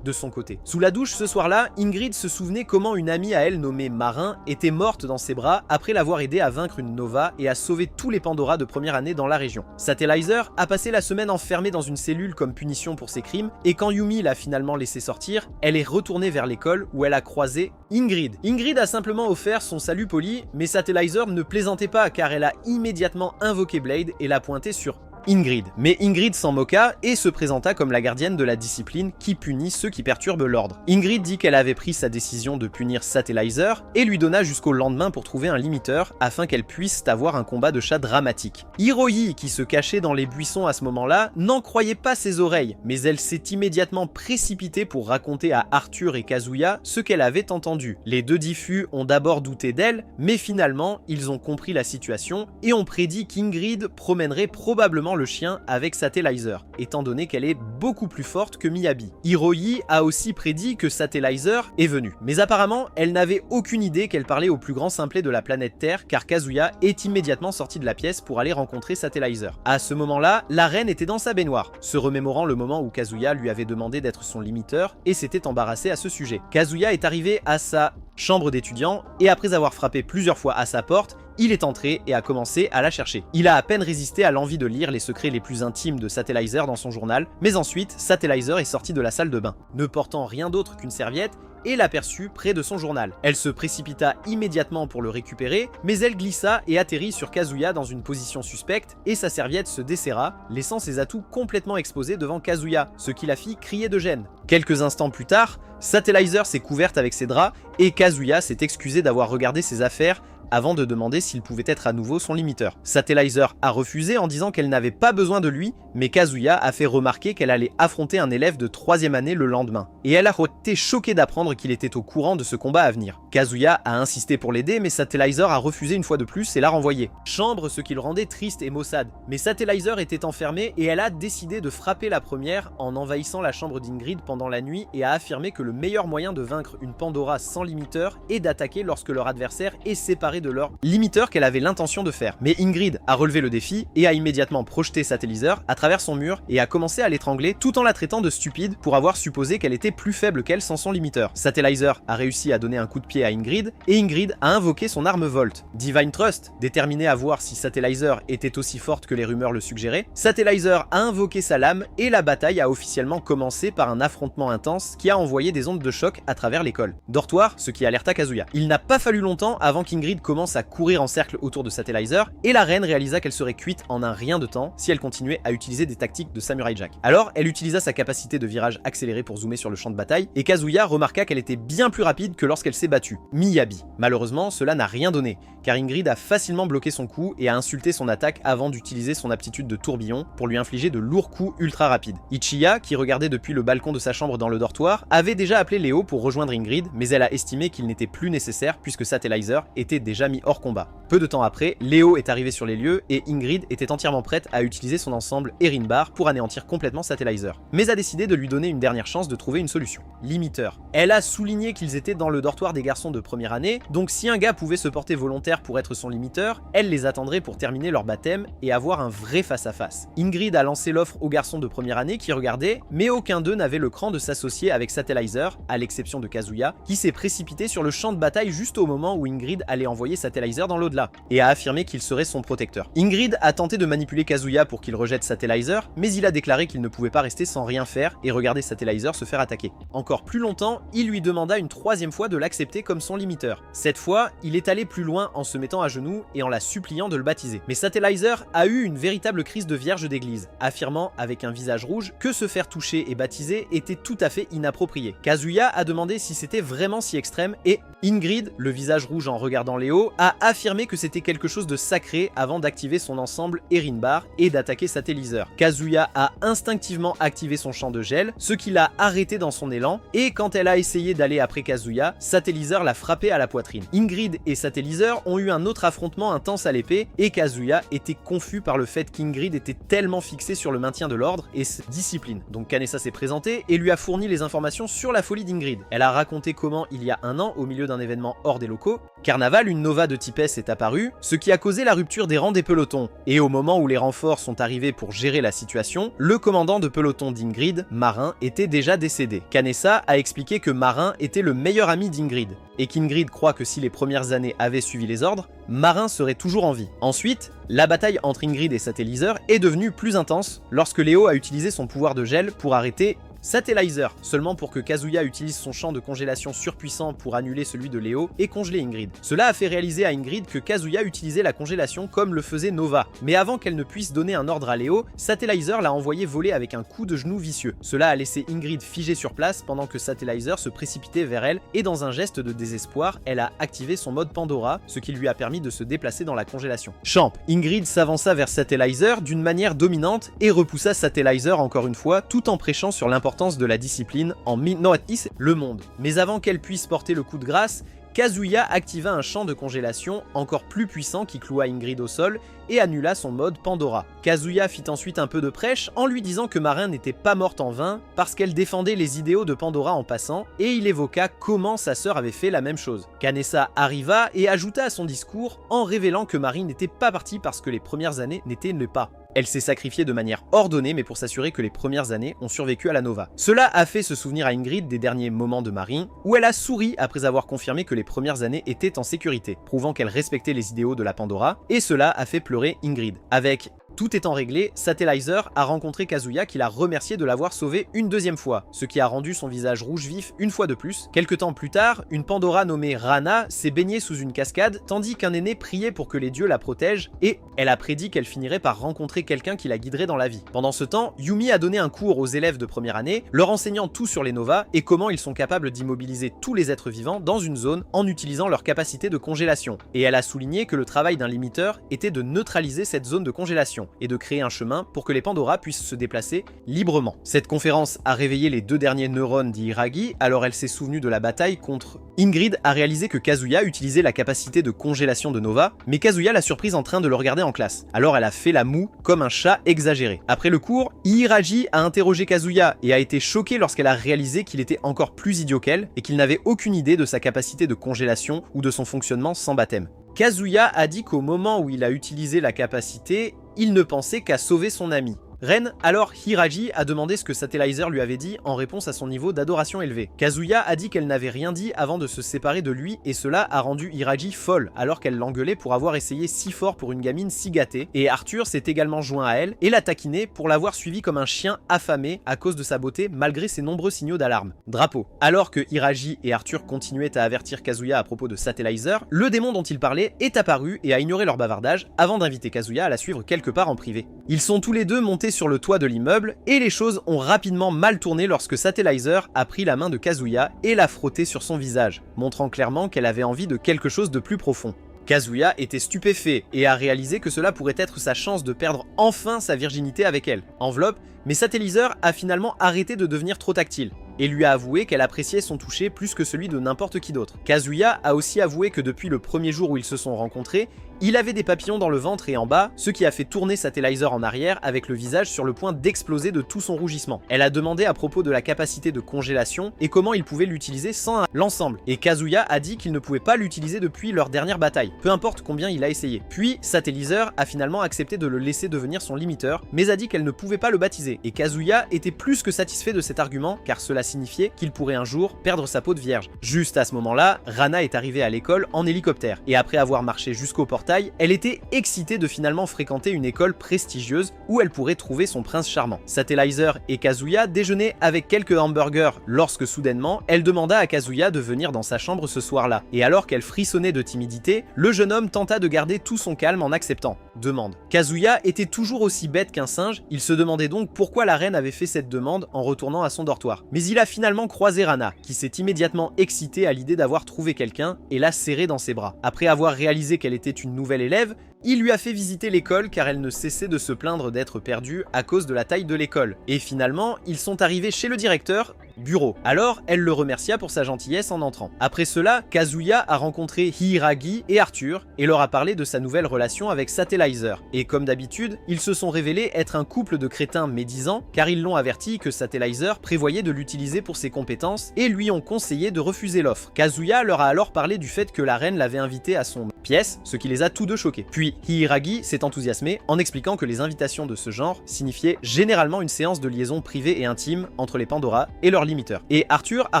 de son côté. Sous la douche ce soir-là, Ingrid se souvenait comment une amie à elle nommée Marin était morte dans ses bras après l'avoir aidé à vaincre une Nova et à sauver tous les Pandora de première année dans la région. Satellizer a passé la semaine enfermée dans une cellule comme punition pour ses crimes, et quand Yumi l'a finalement laissé sortir, elle est retournée vers l'école où elle a croisé Ingrid. Ingrid a simplement offert son salut poli, mais Satellizer ne plaisantait pas car elle a immédiatement invoqué Blade et l'a pointé sur Ingrid. Mais Ingrid s'en moqua et se présenta comme la gardienne de la discipline qui punit ceux qui perturbent l'ordre. Ingrid dit qu'elle avait pris sa décision de punir Satellizer et lui donna jusqu'au lendemain pour trouver un limiteur afin qu'elle puisse avoir un combat de chat dramatique. Hiroi, qui se cachait dans les buissons à ce moment-là, n'en croyait pas ses oreilles, mais elle s'est immédiatement précipitée pour raconter à Arthur et Kazuya ce qu'elle avait entendu. Les deux diffus ont d'abord douté d'elle, mais finalement, ils ont compris la situation et ont prédit qu'Ingrid promènerait probablement le chien avec Satellizer, étant donné qu'elle est beaucoup plus forte que Miyabi. Hiroi a aussi prédit que Satellizer est venue, mais apparemment elle n'avait aucune idée qu'elle parlait au plus grand simplet de la planète Terre, car Kazuya est immédiatement sorti de la pièce pour aller rencontrer Satellizer. À ce moment-là, la reine était dans sa baignoire, se remémorant le moment où Kazuya lui avait demandé d'être son limiteur et s'était embarrassé à ce sujet. Kazuya est arrivé à sa chambre d'étudiant et après avoir frappé plusieurs fois à sa porte, il est entré et a commencé à la chercher. Il a à peine résisté à l'envie de lire les secrets les plus intimes de Satellizer dans son journal, mais ensuite, Satellizer est sorti de la salle de bain, ne portant rien d'autre qu'une serviette, et l'aperçut près de son journal. Elle se précipita immédiatement pour le récupérer, mais elle glissa et atterrit sur Kazuya dans une position suspecte, et sa serviette se desserra, laissant ses atouts complètement exposés devant Kazuya, ce qui la fit crier de gêne. Quelques instants plus tard, Satellizer s'est couverte avec ses draps, et Kazuya s'est excusé d'avoir regardé ses affaires avant de demander s'il pouvait être à nouveau son limiteur. Satellizer a refusé en disant qu'elle n'avait pas besoin de lui, mais Kazuya a fait remarquer qu'elle allait affronter un élève de 3e année le lendemain, et elle a été choquée d'apprendre qu'il était au courant de ce combat à venir. Kazuya a insisté pour l'aider, mais Satellizer a refusé une fois de plus et l'a renvoyé. Chambre, ce qui le rendait triste et maussade, mais Satellizer était enfermée et elle a décidé de frapper la première en envahissant la chambre d'Ingrid pendant la nuit et a affirmé que le meilleur moyen de vaincre une Pandora sans limiteur est d'attaquer lorsque leur adversaire est séparé de leur limiteur qu'elle avait l'intention de faire. Mais Ingrid a relevé le défi et a immédiatement projeté Satellizer à travers son mur et a commencé à l'étrangler tout en la traitant de stupide pour avoir supposé qu'elle était plus faible qu'elle sans son limiteur. Satellizer a réussi à donner un coup de pied à Ingrid et Ingrid a invoqué son arme Volt. Divine Trust, déterminée à voir si Satellizer était aussi forte que les rumeurs le suggéraient, Satellizer a invoqué sa lame et la bataille a officiellement commencé par un affrontement intense qui a envoyé des ondes de choc à travers l'école. Dortoir, ce qui alerta Kazuya. Il n'a pas fallu longtemps avant qu'Ingrid commence à courir en cercle autour de Satellizer, et la reine réalisa qu'elle serait cuite en un rien de temps si elle continuait à utiliser des tactiques de Samurai Jack. Alors, elle utilisa sa capacité de virage accéléré pour zoomer sur le champ de bataille, et Kazuya remarqua qu'elle était bien plus rapide que lorsqu'elle s'est battue. Miyabi. Malheureusement, cela n'a rien donné, car Ingrid a facilement bloqué son coup et a insulté son attaque avant d'utiliser son aptitude de tourbillon pour lui infliger de lourds coups ultra rapides. Ichiya, qui regardait depuis le balcon de sa chambre dans le dortoir, avait déjà appelé Léo pour rejoindre Ingrid, mais elle a estimé qu'il n'était plus nécessaire puisque Satellizer était déjà mis hors combat. Peu de temps après, Léo est arrivé sur les lieux et Ingrid était entièrement prête à utiliser son ensemble Erin Bar pour anéantir complètement Satellizer, mais a décidé de lui donner une dernière chance de trouver une solution. Limiteur. Elle a souligné qu'ils étaient dans le dortoir des garçons de première année, donc si un gars pouvait se porter volontaire pour être son limiteur, elle les attendrait pour terminer leur baptême et avoir un vrai face-à-face. Ingrid a lancé l'offre aux garçons de première année qui regardaient, mais aucun d'eux n'avait le cran de s'associer avec Satellizer, à l'exception de Kazuya, qui s'est précipité sur le champ de bataille juste au moment où Ingrid allait envoyer Satellizer dans l'au-delà, et a affirmé qu'il serait son protecteur. Ingrid a tenté de manipuler Kazuya pour qu'il rejette Satellizer, mais il a déclaré qu'il ne pouvait pas rester sans rien faire et regarder Satellizer se faire attaquer. Encore plus longtemps, il lui demanda une troisième fois de l'accepter comme son limiteur. Cette fois, il est allé plus loin en se mettant à genoux et en la suppliant de le baptiser. Mais Satellizer a eu une véritable crise de vierge d'église, affirmant avec un visage rouge que se faire toucher et baptiser était tout à fait inapproprié. Kazuya a demandé si c'était vraiment si extrême et Ingrid, le visage rouge en regardant Léo, a affirmé que c'était quelque chose de sacré avant d'activer son ensemble Erin Bar et d'attaquer Satellizer. Kazuya a instinctivement activé son champ de gel, ce qui l'a arrêté dans son élan, et quand elle a essayé d'aller après Kazuya, Satellizer l'a frappé à la poitrine. Ingrid et Satellizer ont eu un autre affrontement intense à l'épée, et Kazuya était confus par le fait qu'Ingrid était tellement fixée sur le maintien de l'ordre et sa discipline. Donc Kanessa s'est présentée et lui a fourni les informations sur la folie d'Ingrid. Elle a raconté comment, il y a un an, au milieu d'un événement hors des locaux, Carnaval, une nova de type S est apparue, ce qui a causé la rupture des rangs des pelotons. Et au moment où les renforts sont arrivés pour gérer la situation, le commandant de peloton d'Ingrid, Marin, était déjà décédé. Kanessa a expliqué que Marin était le meilleur ami d'Ingrid, et qu'Ingrid croit que si les premières années avaient suivi les ordres, Marin serait toujours en vie. Ensuite, la bataille entre Ingrid et Satellizer est devenue plus intense lorsque Léo a utilisé son pouvoir de gel pour arrêter Satellizer, seulement pour que Kazuya utilise son champ de congélation surpuissant pour annuler celui de Léo et congeler Ingrid. Cela a fait réaliser à Ingrid que Kazuya utilisait la congélation comme le faisait Nova, mais avant qu'elle ne puisse donner un ordre à Léo, Satellizer l'a envoyé voler avec un coup de genou vicieux. Cela a laissé Ingrid figée sur place pendant que Satellizer se précipitait vers elle et dans un geste de désespoir, elle a activé son mode Pandora, ce qui lui a permis de se déplacer dans la congélation. Champ, Ingrid s'avança vers Satellizer d'une manière dominante et repoussa Satellizer encore une fois tout en prêchant sur l'importance de la discipline en Minotis le monde. Mais avant qu'elle puisse porter le coup de grâce, Kazuya activa un champ de congélation encore plus puissant qui cloua Ingrid au sol et annula son mode Pandora. Kazuya fit ensuite un peu de prêche en lui disant que Marin n'était pas morte en vain parce qu'elle défendait les idéaux de Pandora en passant, et il évoqua comment sa sœur avait fait la même chose. Kanessa arriva et ajouta à son discours en révélant que Marin n'était pas partie parce que les premières années n'étaient pas. Elle s'est sacrifiée de manière ordonnée mais pour s'assurer que les premières années ont survécu à la Nova. Cela a fait se souvenir à Ingrid des derniers moments de Marin, où elle a souri après avoir confirmé que les premières années étaient en sécurité, prouvant qu'elle respectait les idéaux de la Pandora, et cela a fait pleurer Ingrid. Avec tout étant réglé, Satellizer a rencontré Kazuya qui l'a remercié de l'avoir sauvé une deuxième fois, ce qui a rendu son visage rouge vif une fois de plus. Quelque temps plus tard, une Pandora nommée Rana s'est baignée sous une cascade tandis qu'un aîné priait pour que les dieux la protègent et elle a prédit qu'elle finirait par rencontrer quelqu'un qui la guiderait dans la vie. Pendant ce temps, Yumi a donné un cours aux élèves de première année, leur enseignant tout sur les Novas et comment ils sont capables d'immobiliser tous les êtres vivants dans une zone en utilisant leur capacité de congélation. Et elle a souligné que le travail d'un limiteur était de neutraliser cette zone de congélation et de créer un chemin pour que les Pandora puissent se déplacer librement. Cette conférence a réveillé les deux derniers neurones d'Hiiragi, alors elle s'est souvenue de la bataille contre... Ingrid a réalisé que Kazuya utilisait la capacité de congélation de Nova, mais Kazuya l'a surprise en train de le regarder en classe. Alors elle a fait la moue comme un chat exagéré. Après le cours, Hiiragi a interrogé Kazuya et a été choquée lorsqu'elle a réalisé qu'il était encore plus idiot qu'elle et qu'il n'avait aucune idée de sa capacité de congélation ou de son fonctionnement sans baptême. Kazuya a dit qu'au moment où il a utilisé la capacité, il ne pensait qu'à sauver son ami. Ren, alors Hiraji a demandé ce que Satellizer lui avait dit en réponse à son niveau d'adoration élevé. Kazuya a dit qu'elle n'avait rien dit avant de se séparer de lui et cela a rendu Hiraji folle alors qu'elle l'engueulait pour avoir essayé si fort pour une gamine si gâtée, et Arthur s'est également joint à elle et l'a taquiné pour l'avoir suivi comme un chien affamé à cause de sa beauté malgré ses nombreux signaux d'alarme. Drapeau. Alors que Hiraji et Arthur continuaient à avertir Kazuya à propos de Satellizer, le démon dont il parlait est apparu et a ignoré leur bavardage avant d'inviter Kazuya à la suivre quelque part en privé. Ils sont tous les deux montés sur le toit de l'immeuble et les choses ont rapidement mal tourné lorsque Satellizer a pris la main de Kazuya et l'a frotté sur son visage, montrant clairement qu'elle avait envie de quelque chose de plus profond. Kazuya était stupéfait et a réalisé que cela pourrait être sa chance de perdre enfin sa virginité avec elle. Enveloppe, mais Satellizer a finalement arrêté de devenir trop tactile et lui a avoué qu'elle appréciait son toucher plus que celui de n'importe qui d'autre. Kazuya a aussi avoué que depuis le premier jour où ils se sont rencontrés, il avait des papillons dans le ventre et en bas, ce qui a fait tourner Satellizer en arrière avec le visage sur le point d'exploser de tout son rougissement. Elle a demandé à propos de la capacité de congélation et comment il pouvait l'utiliser sans l'ensemble, et Kazuya a dit qu'il ne pouvait pas l'utiliser depuis leur dernière bataille, peu importe combien il a essayé. Puis Satellizer a finalement accepté de le laisser devenir son limiteur, mais a dit qu'elle ne pouvait pas le baptiser, et Kazuya était plus que satisfait de cet argument car cela signifiait qu'il pourrait un jour perdre sa peau de vierge. Juste à ce moment-là, Rana est arrivée à l'école en hélicoptère, et après avoir marché jusqu'au portail, elle était excitée de finalement fréquenter une école prestigieuse où elle pourrait trouver son prince charmant. Satellizer et Kazuya déjeunaient avec quelques hamburgers lorsque soudainement, elle demanda à Kazuya de venir dans sa chambre ce soir-là. Et alors qu'elle frissonnait de timidité, le jeune homme tenta de garder tout son calme en acceptant. Demande. Kazuya était toujours aussi bête qu'un singe, il se demandait donc pourquoi la reine avait fait cette demande en retournant à son dortoir. Mais il a finalement croisé Rana, qui s'est immédiatement excitée à l'idée d'avoir trouvé quelqu'un et l'a serré dans ses bras. Après avoir réalisé qu'elle était une nouvelle élève, il lui a fait visiter l'école car elle ne cessait de se plaindre d'être perdue à cause de la taille de l'école. Et finalement, ils sont arrivés chez le directeur, bureau. Alors, elle le remercia pour sa gentillesse en entrant. Après cela, Kazuya a rencontré Hiiragi et Arthur et leur a parlé de sa nouvelle relation avec Satellizer. Et comme d'habitude, ils se sont révélés être un couple de crétins médisants car ils l'ont averti que Satellizer prévoyait de l'utiliser pour ses compétences et lui ont conseillé de refuser l'offre. Kazuya leur a alors parlé du fait que la reine l'avait invité à son pièce, ce qui les a tous deux choqués. Puis Hiiragi s'est enthousiasmé en expliquant que les invitations de ce genre signifiaient généralement une séance de liaison privée et intime entre les Pandora et leurs limiteurs. Et Arthur a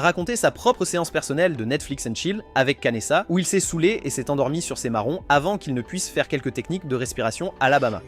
raconté sa propre séance personnelle de Netflix and Chill avec Kanessa où il s'est saoulé et s'est endormi sur ses marrons avant qu'il ne puisse faire quelques techniques de respiration à l'Alabama.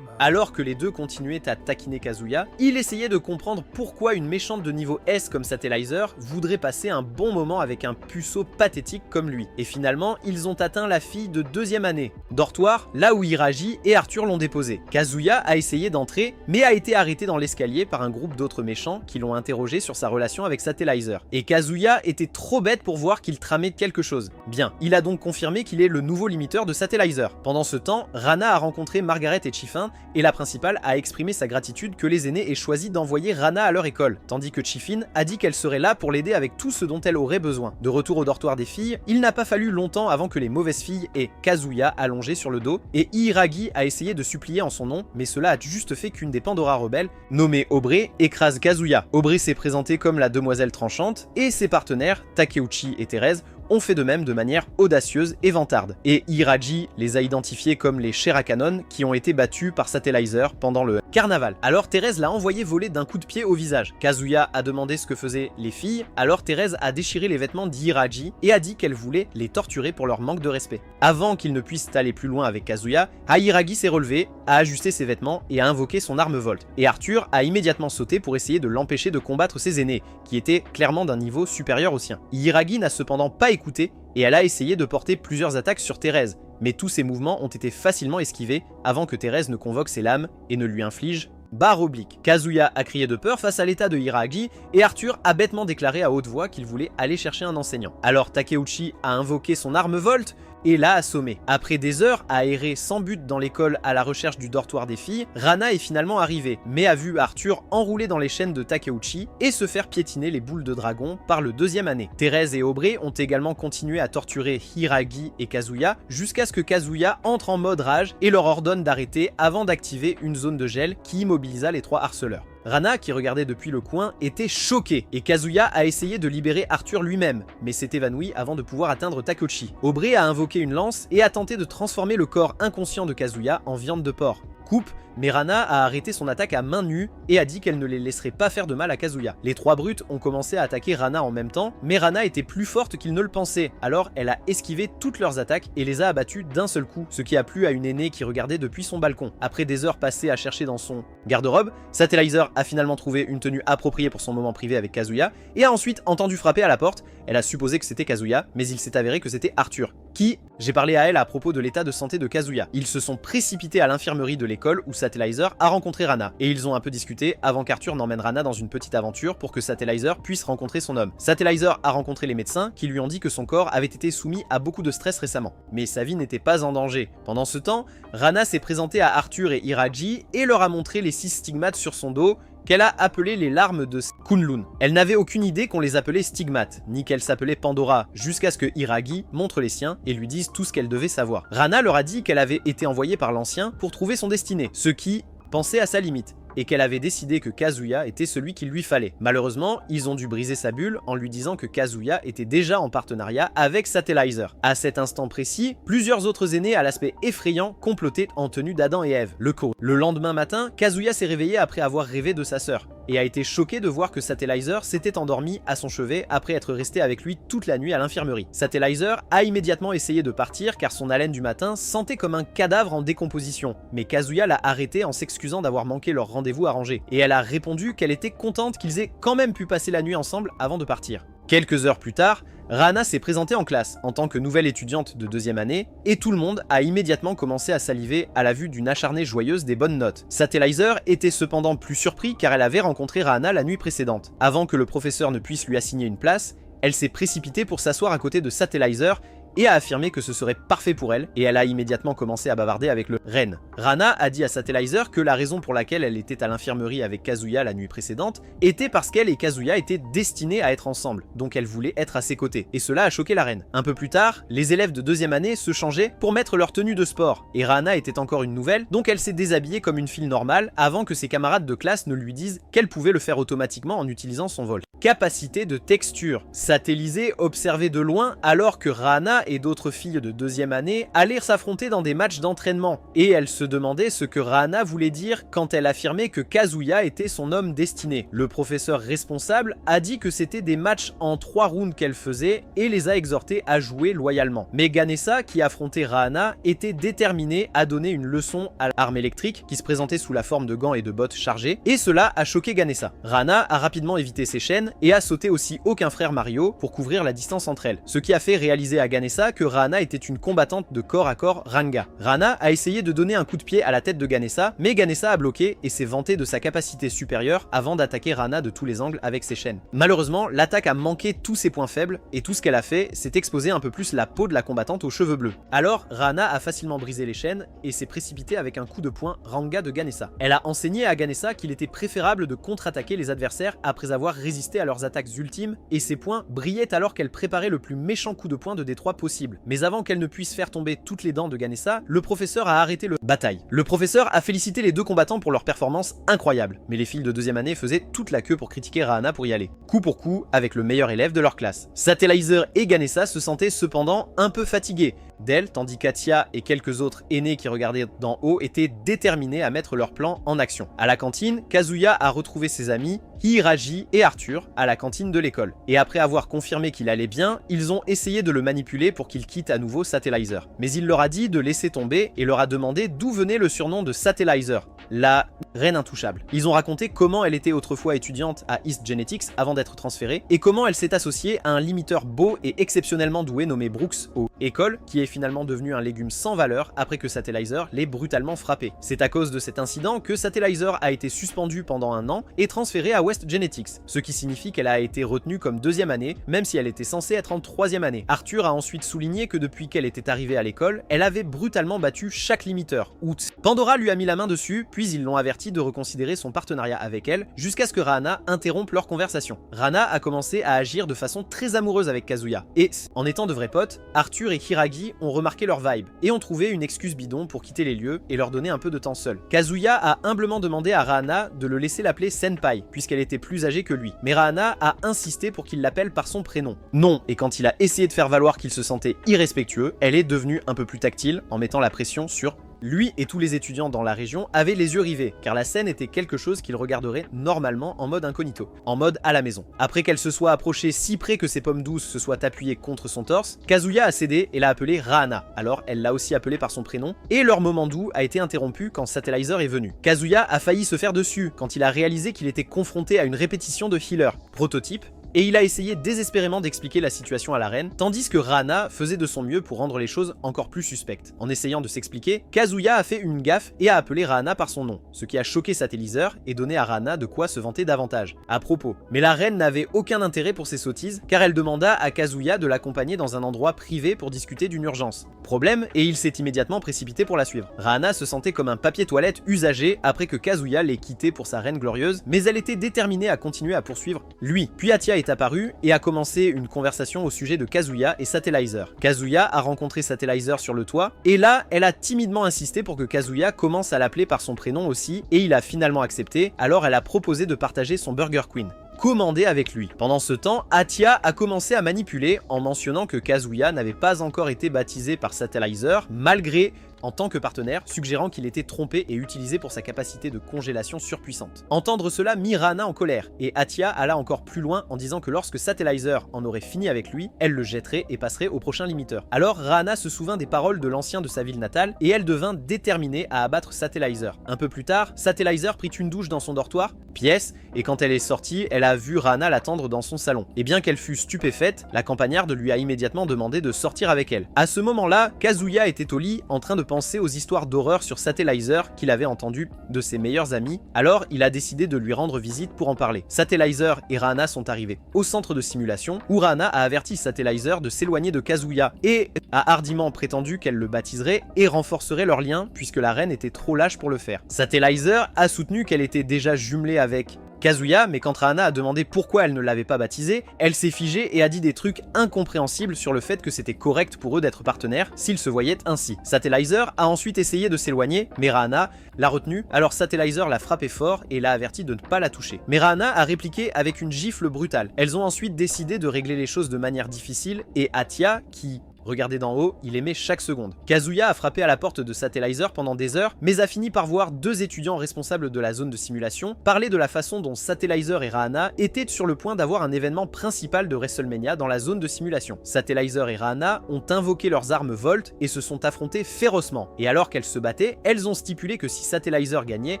Alors que les deux continuaient à taquiner Kazuya, il essayait de comprendre pourquoi une méchante de niveau S comme Satellizer voudrait passer un bon moment avec un puceau pathétique comme lui. Et finalement, ils ont atteint la fille de 2e année, dortoir, là où Hiraji et Arthur l'ont déposé. Kazuya a essayé d'entrer, mais a été arrêté dans l'escalier par un groupe d'autres méchants qui l'ont interrogé sur sa relation avec Satellizer. Et Kazuya était trop bête pour voir qu'il tramait quelque chose. Bien, il a donc confirmé qu'il est le nouveau limiteur de Satellizer. Pendant ce temps, Rana a rencontré Margaret et Chifin, et la principale a exprimé sa gratitude que les aînés aient choisi d'envoyer Rana à leur école, tandis que Chifin a dit qu'elle serait là pour l'aider avec tout ce dont elle aurait besoin. De retour au dortoir des filles, il n'a pas fallu longtemps avant que les mauvaises filles aient Kazuya allongé sur le dos, et Hiiragi a essayé de supplier en son nom, mais cela a juste fait qu'une des Pandora rebelles, nommée Obré, écrase Kazuya. Obré s'est présentée comme la demoiselle tranchante, et ses partenaires, Takeuchi et Thérèse, ont fait de même de manière audacieuse et vantarde. Et Hiraji les a identifiés comme les Sheracanon qui ont été battus par Satellizer pendant le carnaval. Alors Thérèse l'a envoyé voler d'un coup de pied au visage. Kazuya a demandé ce que faisaient les filles, alors Thérèse a déchiré les vêtements d'Hiraji et a dit qu'elle voulait les torturer pour leur manque de respect. Avant qu'ils ne puissent aller plus loin avec Kazuya, Hiiragi s'est relevé, a ajusté ses vêtements et a invoqué son arme Volt. Et Arthur a immédiatement sauté pour essayer de l'empêcher de combattre ses aînés, qui étaient clairement d'un niveau supérieur au sien. Hiiragi n'a cependant pas écouté et elle a essayé de porter plusieurs attaques sur Thérèse, mais tous ses mouvements ont été facilement esquivés avant que Thérèse ne convoque ses lames et ne lui inflige barre oblique. Kazuya a crié de peur face à l'état de Hiiragi et Arthur a bêtement déclaré à haute voix qu'il voulait aller chercher un enseignant. Alors Takeuchi a invoqué son arme Volt et l'a assommé. Après des heures à errer sans but dans l'école à la recherche du dortoir des filles, Rana est finalement arrivé, mais a vu Arthur enroulé dans les chaînes de Takeuchi et se faire piétiner les boules de dragon par le 2e année. Thérèse et Obré ont également continué à torturer Hiiragi et Kazuya jusqu'à ce que Kazuya entre en mode rage et leur ordonne d'arrêter avant d'activer une zone de gel qui immobilisa les 3 harceleurs. Rana, qui regardait depuis le coin, était choqué et Kazuya a essayé de libérer Arthur lui-même, mais s'est évanoui avant de pouvoir atteindre Takeuchi. Obré a invoqué une lance et a tenté de transformer le corps inconscient de Kazuya en viande de porc. Coupe, Mais Rana a arrêté son attaque à main nue et a dit qu'elle ne les laisserait pas faire de mal à Kazuya. Les trois brutes ont commencé à attaquer Rana en même temps, mais Rana était plus forte qu'ils ne le pensaient, alors elle a esquivé toutes leurs attaques et les a abattus d'un seul coup, ce qui a plu à une aînée qui regardait depuis son balcon. Après des heures passées à chercher dans son garde-robe, Satellizer a finalement trouvé une tenue appropriée pour son moment privé avec Kazuya et a ensuite entendu frapper à la porte. Elle a supposé que c'était Kazuya, mais il s'est avéré que c'était Arthur, qui, j'ai parlé à elle à propos de l'état de santé de Kazuya. Ils se sont précipités à l'infirmerie de l'école où Satellizer a rencontré Rana, et ils ont un peu discuté avant qu'Arthur n'emmène Rana dans une petite aventure pour que Satellizer puisse rencontrer son homme. Satellizer a rencontré les médecins qui lui ont dit que son corps avait été soumis à beaucoup de stress récemment, mais sa vie n'était pas en danger. Pendant ce temps, Rana s'est présentée à Arthur et Hiraji et leur a montré les 6 stigmates sur son dos qu'elle a appelé les larmes de Kunlun. Elle n'avait aucune idée qu'on les appelait stigmates, ni qu'elle s'appelait Pandora, jusqu'à ce que Hiragi montre les siens et lui dise tout ce qu'elle devait savoir. Rana leur a dit qu'elle avait été envoyée par l'ancien pour trouver son destinée, ce qui pensait à sa limite, et qu'elle avait décidé que Kazuya était celui qu'il lui fallait. Malheureusement, ils ont dû briser sa bulle en lui disant que Kazuya était déjà en partenariat avec Satellizer. À cet instant précis, plusieurs autres aînés à l'aspect effrayant complotaient en tenue d'Adam et Ève. Le lendemain matin, Kazuya s'est réveillé après avoir rêvé de sa sœur, et a été choqué de voir que Satellizer s'était endormi à son chevet après être resté avec lui toute la nuit à l'infirmerie. Satellizer a immédiatement essayé de partir car son haleine du matin sentait comme un cadavre en décomposition, mais Kazuya l'a arrêté en s'excusant d'avoir manqué leur rendez-vous arrangé, et elle a répondu qu'elle était contente qu'ils aient quand même pu passer la nuit ensemble avant de partir. Quelques heures plus tard, Rana s'est présentée en classe en tant que nouvelle étudiante de 2e année et tout le monde a immédiatement commencé à saliver à la vue d'une acharnée joyeuse des bonnes notes. Satellizer était cependant plus surpris car elle avait rencontré Rana la nuit précédente. Avant que le professeur ne puisse lui assigner une place, elle s'est précipitée pour s'asseoir à côté de Satellizer et a affirmé que ce serait parfait pour elle, et elle a immédiatement commencé à bavarder avec le Ren. Rana a dit à Satellizer que la raison pour laquelle elle était à l'infirmerie avec Kazuya la nuit précédente était parce qu'elle et Kazuya étaient destinés à être ensemble, donc elle voulait être à ses côtés, et cela a choqué la reine. Un peu plus tard, les élèves de 2e année se changeaient pour mettre leur tenue de sport, et Rana était encore une nouvelle, donc elle s'est déshabillée comme une fille normale avant que ses camarades de classe ne lui disent qu'elle pouvait le faire automatiquement en utilisant son vol. Capacité de texture. Satellisé observait de loin alors que Rana et d'autres filles de 2e année allaient s'affronter dans des matchs d'entraînement, et elle se demandait ce que Rana voulait dire quand elle affirmait que Kazuya était son homme destiné. Le professeur responsable a dit que c'était des matchs en 3 rounds qu'elle faisait et les a exhortés à jouer loyalement. Mais Ganessa, qui affrontait Rana, était déterminé à donner une leçon à l'arme électrique qui se présentait sous la forme de gants et de bottes chargées, et cela a choqué Ganessa. Rana a rapidement évité ses chaînes et a sauté aussi haut qu'un frère Mario pour couvrir la distance entre elles, ce qui a fait réaliser à Ganessa que Rana était une combattante de corps à corps Ranga. Rana a essayé de donner un coup de pied à la tête de Ganessa, mais Ganessa a bloqué et s'est vanté de sa capacité supérieure avant d'attaquer Rana de tous les angles avec ses chaînes. Malheureusement, l'attaque a manqué tous ses points faibles et tout ce qu'elle a fait, c'est exposer un peu plus la peau de la combattante aux cheveux bleus. Alors, Rana a facilement brisé les chaînes et s'est précipitée avec un coup de poing Ranga de Ganessa. Elle a enseigné à Ganessa qu'il était préférable de contre-attaquer les adversaires après avoir résisté à leurs attaques ultimes, et ses poings brillaient alors qu'elle préparait le plus méchant coup de poing de Détroit possible. Mais avant qu'elle ne puisse faire tomber toutes les dents de Ganessa, le professeur a arrêté le bataille. Le professeur a félicité les deux combattants pour leur performance incroyable, mais les filles de 2e année faisaient toute la queue pour critiquer Rana pour y aller, coup pour coup avec le meilleur élève de leur classe. Satellizer et Ganessa se sentaient cependant un peu fatigués d'elle, tandis qu'Atia et quelques autres aînés qui regardaient d'en haut étaient déterminés à mettre leur plan en action. À la cantine, Kazuya a retrouvé ses amis Hiraji et Arthur à la cantine de l'école. Et après avoir confirmé qu'il allait bien, ils ont essayé de le manipuler pour qu'il quitte à nouveau Satellizer. Mais il leur a dit de laisser tomber et leur a demandé d'où venait le surnom de Satellizer, la reine intouchable. Ils ont raconté comment elle était autrefois étudiante à East Genetics avant d'être transférée, et comment elle s'est associée à un limiteur beau et exceptionnellement doué nommé Brooks au école, qui est finalement devenu un légume sans valeur après que Satellizer l'ait brutalement frappé. C'est à cause de cet incident que Satellizer a été suspendue pendant 1 an et transférée à West Genetics, ce qui signifie qu'elle a été retenue comme 2e année, même si elle était censée être en 3e année. Arthur a ensuite souligné que depuis qu'elle était arrivée à l'école, elle avait brutalement battu chaque limiteur. Pandora lui a mis la main dessus, puis ils l'ont averti de reconsidérer son partenariat avec elle, jusqu'à ce que Rana interrompe leur conversation. Rana a commencé à agir de façon très amoureuse avec Kazuya, et en étant de vrais potes, Arthur et Hiragi ont remarqué leur vibe, et ont trouvé une excuse bidon pour quitter les lieux et leur donner un peu de temps seul. Kazuya a humblement demandé à Rana de le laisser l'appeler Senpai, puisqu'elle était plus âgée que lui, mais Rana a insisté pour qu'il l'appelle par son prénom. Non, et quand il a essayé de faire valoir qu'il se sentait irrespectueux, elle est devenue un peu plus tactile en mettant la pression sur Lui et tous les étudiants dans la région avaient les yeux rivés, car la scène était quelque chose qu'ils regarderaient normalement en mode incognito, en mode à la maison. Après qu'elle se soit approchée si près que ses pommes douces se soient appuyées contre son torse, Kazuya a cédé et l'a appelée Rahana, alors elle l'a aussi appelée par son prénom, et leur moment doux a été interrompu quand Satellizer est venu. Kazuya a failli se faire dessus quand il a réalisé qu'il était confronté à une répétition de Healer, prototype, et il a essayé désespérément d'expliquer la situation à la reine, tandis que Rahana faisait de son mieux pour rendre les choses encore plus suspectes. En essayant de s'expliquer, Kazuya a fait une gaffe et a appelé Rahana par son nom, ce qui a choqué Satellizer et donné à Rahana de quoi se vanter davantage. À propos. Mais la reine n'avait aucun intérêt pour ces sottises, car elle demanda à Kazuya de l'accompagner dans un endroit privé pour discuter d'une urgence. Problème, et il s'est immédiatement précipité pour la suivre. Rahana se sentait comme un papier toilette usagé après que Kazuya l'ait quitté pour sa reine glorieuse, mais elle était déterminée à continuer à poursuivre lui. Puis Atia est apparu et a commencé une conversation au sujet de Kazuya et Satellizer. Kazuya a rencontré Satellizer sur le toit, et là, elle a timidement insisté pour que Kazuya commence à l'appeler par son prénom aussi, et il a finalement accepté, alors elle a proposé de partager son Burger Queen commandé avec lui. Pendant ce temps, Atia a commencé à manipuler en mentionnant que Kazuya n'avait pas encore été baptisé par Satellizer, malgré en tant que partenaire, suggérant qu'il était trompé et utilisé pour sa capacité de congélation surpuissante. Entendre cela mit Rahana en colère, et Atia alla encore plus loin en disant que lorsque Satellizer en aurait fini avec lui, elle le jetterait et passerait au prochain limiteur. Alors Rahana se souvint des paroles de l'ancien de sa ville natale, et elle devint déterminée à abattre Satellizer. Un peu plus tard, Satellizer prit une douche dans son dortoir, pièce, et quand elle est sortie, elle a vu Rahana l'attendre dans son salon. Et bien qu'elle fût stupéfaite, la campagnarde lui a immédiatement demandé de sortir avec elle. À ce moment-là, Kazuya était au lit en train de penser aux histoires d'horreur sur Satellizer qu'il avait entendues de ses meilleurs amis, alors il a décidé de lui rendre visite pour en parler. Satellizer et Rahana sont arrivés au centre de simulation, où Rahana a averti Satellizer de s'éloigner de Kazuya et a hardiment prétendu qu'elle le baptiserait et renforcerait leur lien puisque la reine était trop lâche pour le faire. Satellizer a soutenu qu'elle était déjà jumelée avec Kazuya, mais quand Rahana a demandé pourquoi elle ne l'avait pas baptisé, elle s'est figée et a dit des trucs incompréhensibles sur le fait que c'était correct pour eux d'être partenaires s'ils se voyaient ainsi. Satellizer a ensuite essayé de s'éloigner, mais Rahana l'a retenu, alors Satellizer l'a frappé fort et l'a averti de ne pas la toucher. Mais Rahana a répliqué avec une gifle brutale. Elles ont ensuite décidé de régler les choses de manière difficile, et Atia, qui regardez d'en haut, il aimait chaque seconde. Kazuya a frappé à la porte de Satellizer pendant des heures, mais a fini par voir deux étudiants responsables de la zone de simulation parler de la façon dont Satellizer et Rahana étaient sur le point d'avoir un événement principal de WrestleMania dans la zone de simulation. Satellizer et Rahana ont invoqué leurs armes Volt et se sont affrontés férocement. Et alors qu'elles se battaient, elles ont stipulé que si Satellizer gagnait,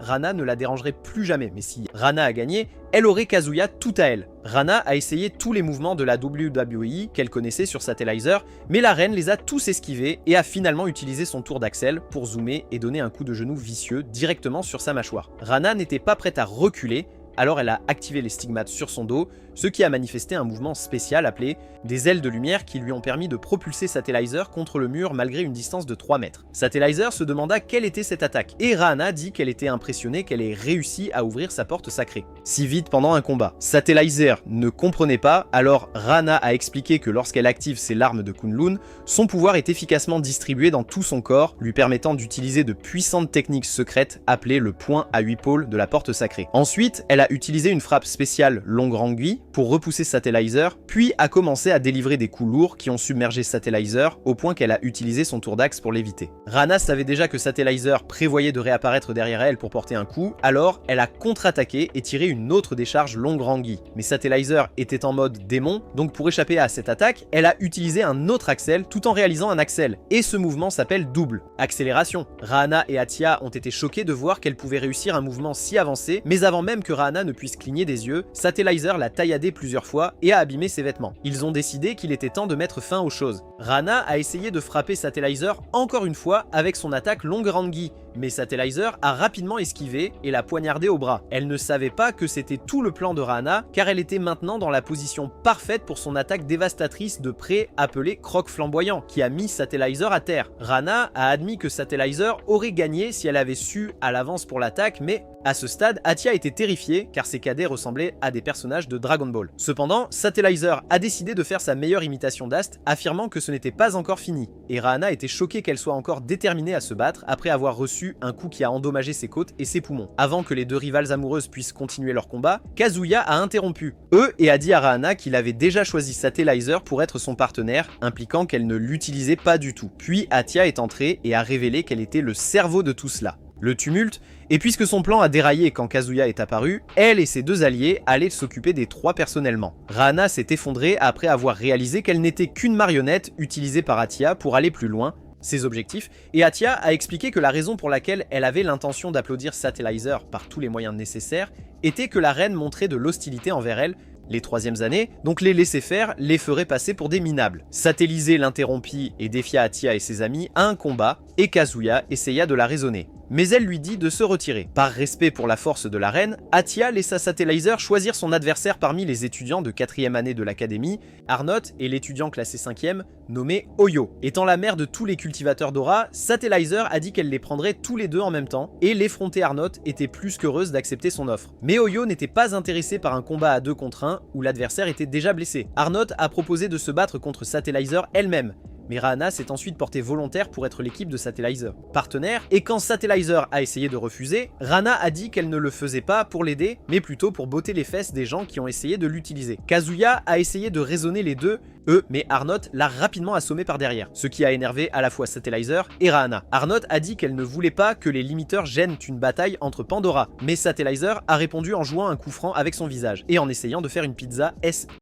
Rahana ne la dérangerait plus jamais. Mais si Rahana a gagné, elle aurait Kazuya tout à elle. Rahana a essayé tous les mouvements de la WWE qu'elle connaissait sur Satellizer, mais la reine les a tous esquivés et a finalement utilisé son tour d'axel pour zoomer et donner un coup de genou vicieux directement sur sa mâchoire. Rahana n'était pas prête à reculer, alors elle a activé les stigmates sur son dos, ce qui a manifesté un mouvement spécial appelé des ailes de lumière qui lui ont permis de propulser Satellizer contre le mur malgré une distance de 3 mètres. Satellizer se demanda quelle était cette attaque, et Rahana dit qu'elle était impressionnée qu'elle ait réussi à ouvrir sa porte sacrée si vite pendant un combat. Satellizer ne comprenait pas, alors Rahana a expliqué que lorsqu'elle active ses larmes de Kunlun, son pouvoir est efficacement distribué dans tout son corps, lui permettant d'utiliser de puissantes techniques secrètes appelées le point à 8 pôles de la porte sacrée. Ensuite, elle a utilisé une frappe spéciale Longrangui pour repousser Satellizer, puis a commencé à délivrer des coups lourds qui ont submergé Satellizer au point qu'elle a utilisé son tour d'axe pour l'éviter. Rahana savait déjà que Satellizer prévoyait de réapparaître derrière elle pour porter un coup, alors elle a contre-attaqué et tiré une autre décharge Longrangui. Mais Satellizer était en mode démon, donc pour échapper à cette attaque, elle a utilisé un autre axel tout en réalisant un axel, et ce mouvement s'appelle double accélération. Rahana et Atia ont été choqués de voir qu'elle pouvait réussir un mouvement si avancé, mais avant même que Rahana ne puisse cligner des yeux, Satellizer l'a tailladé plusieurs fois et a abîmé ses vêtements. Ils ont décidé qu'il était temps de mettre fin aux choses. Rahana a essayé de frapper Satellizer encore une fois avec son attaque Longrangui, mais Satellizer a rapidement esquivé et l'a poignardé au bras. Elle ne savait pas que c'était tout le plan de Rahana, car elle était maintenant dans la position parfaite pour son attaque dévastatrice de près appelée Croc Flamboyant, qui a mis Satellizer à terre. Rahana a admis que Satellizer aurait gagné si elle avait su à l'avance pour l'attaque, mais à ce stade, Atia était terrifiée car ses cadets ressemblaient à des personnages de Dragon Ball. Cependant, Satellizer a décidé de faire sa meilleure imitation d'Ast, affirmant que ce n'était pas encore fini, et Rahana était choquée qu'elle soit encore déterminée à se battre après avoir reçu reçu un coup qui a endommagé ses côtes et ses poumons. Avant que les deux rivales amoureuses puissent continuer leur combat, Kazuya a interrompu et a dit à Rahana qu'il avait déjà choisi Satellizer pour être son partenaire, impliquant qu'elle ne l'utilisait pas du tout. Puis Atia est entrée et a révélé qu'elle était le cerveau de tout cela. Le tumulte, et puisque son plan a déraillé quand Kazuya est apparu, elle et ses deux alliés allaient s'occuper des trois personnellement. Rahana s'est effondrée après avoir réalisé qu'elle n'était qu'une marionnette utilisée par Atia pour aller plus loin, ses objectifs, et Atia a expliqué que la raison pour laquelle elle avait l'intention d'applaudir Satellizer par tous les moyens nécessaires était que la reine montrait de l'hostilité envers elle les troisièmes années, donc les laisser faire les ferait passer pour des minables. Satellisé l'interrompit et défia Atia et ses amis à un combat, et Kazuya essaya de la raisonner. Mais elle lui dit de se retirer. Par respect pour la force de la reine, Atia laissa Satellizer choisir son adversaire parmi les étudiants de 4e année de l'académie, Arnott et l'étudiant classé 5e, nommé Oyo. Étant la mère de tous les cultivateurs d'aura, Satellizer a dit qu'elle les prendrait tous les deux en même temps, et l'effrontée Arnott était plus qu'heureuse d'accepter son offre. Mais Oyo n'était pas intéressé par un combat à 2 contre 1 où l'adversaire était déjà blessé. Arnott a proposé de se battre contre Satellizer elle-même, mais Rahana s'est ensuite portée volontaire pour être l'équipe de Satellizer partenaire, et quand Satellizer a essayé de refuser, Rahana a dit qu'elle ne le faisait pas pour l'aider, mais plutôt pour botter les fesses des gens qui ont essayé de l'utiliser. Kazuya a essayé de raisonner les deux, mais Arnott l'a rapidement assommé par derrière, ce qui a énervé à la fois Satellizer et Rahana. Arnott a dit qu'elle ne voulait pas que les limiteurs gênent une bataille entre Pandora, mais Satellizer a répondu en jouant un coup franc avec son visage, et en essayant de faire une pizza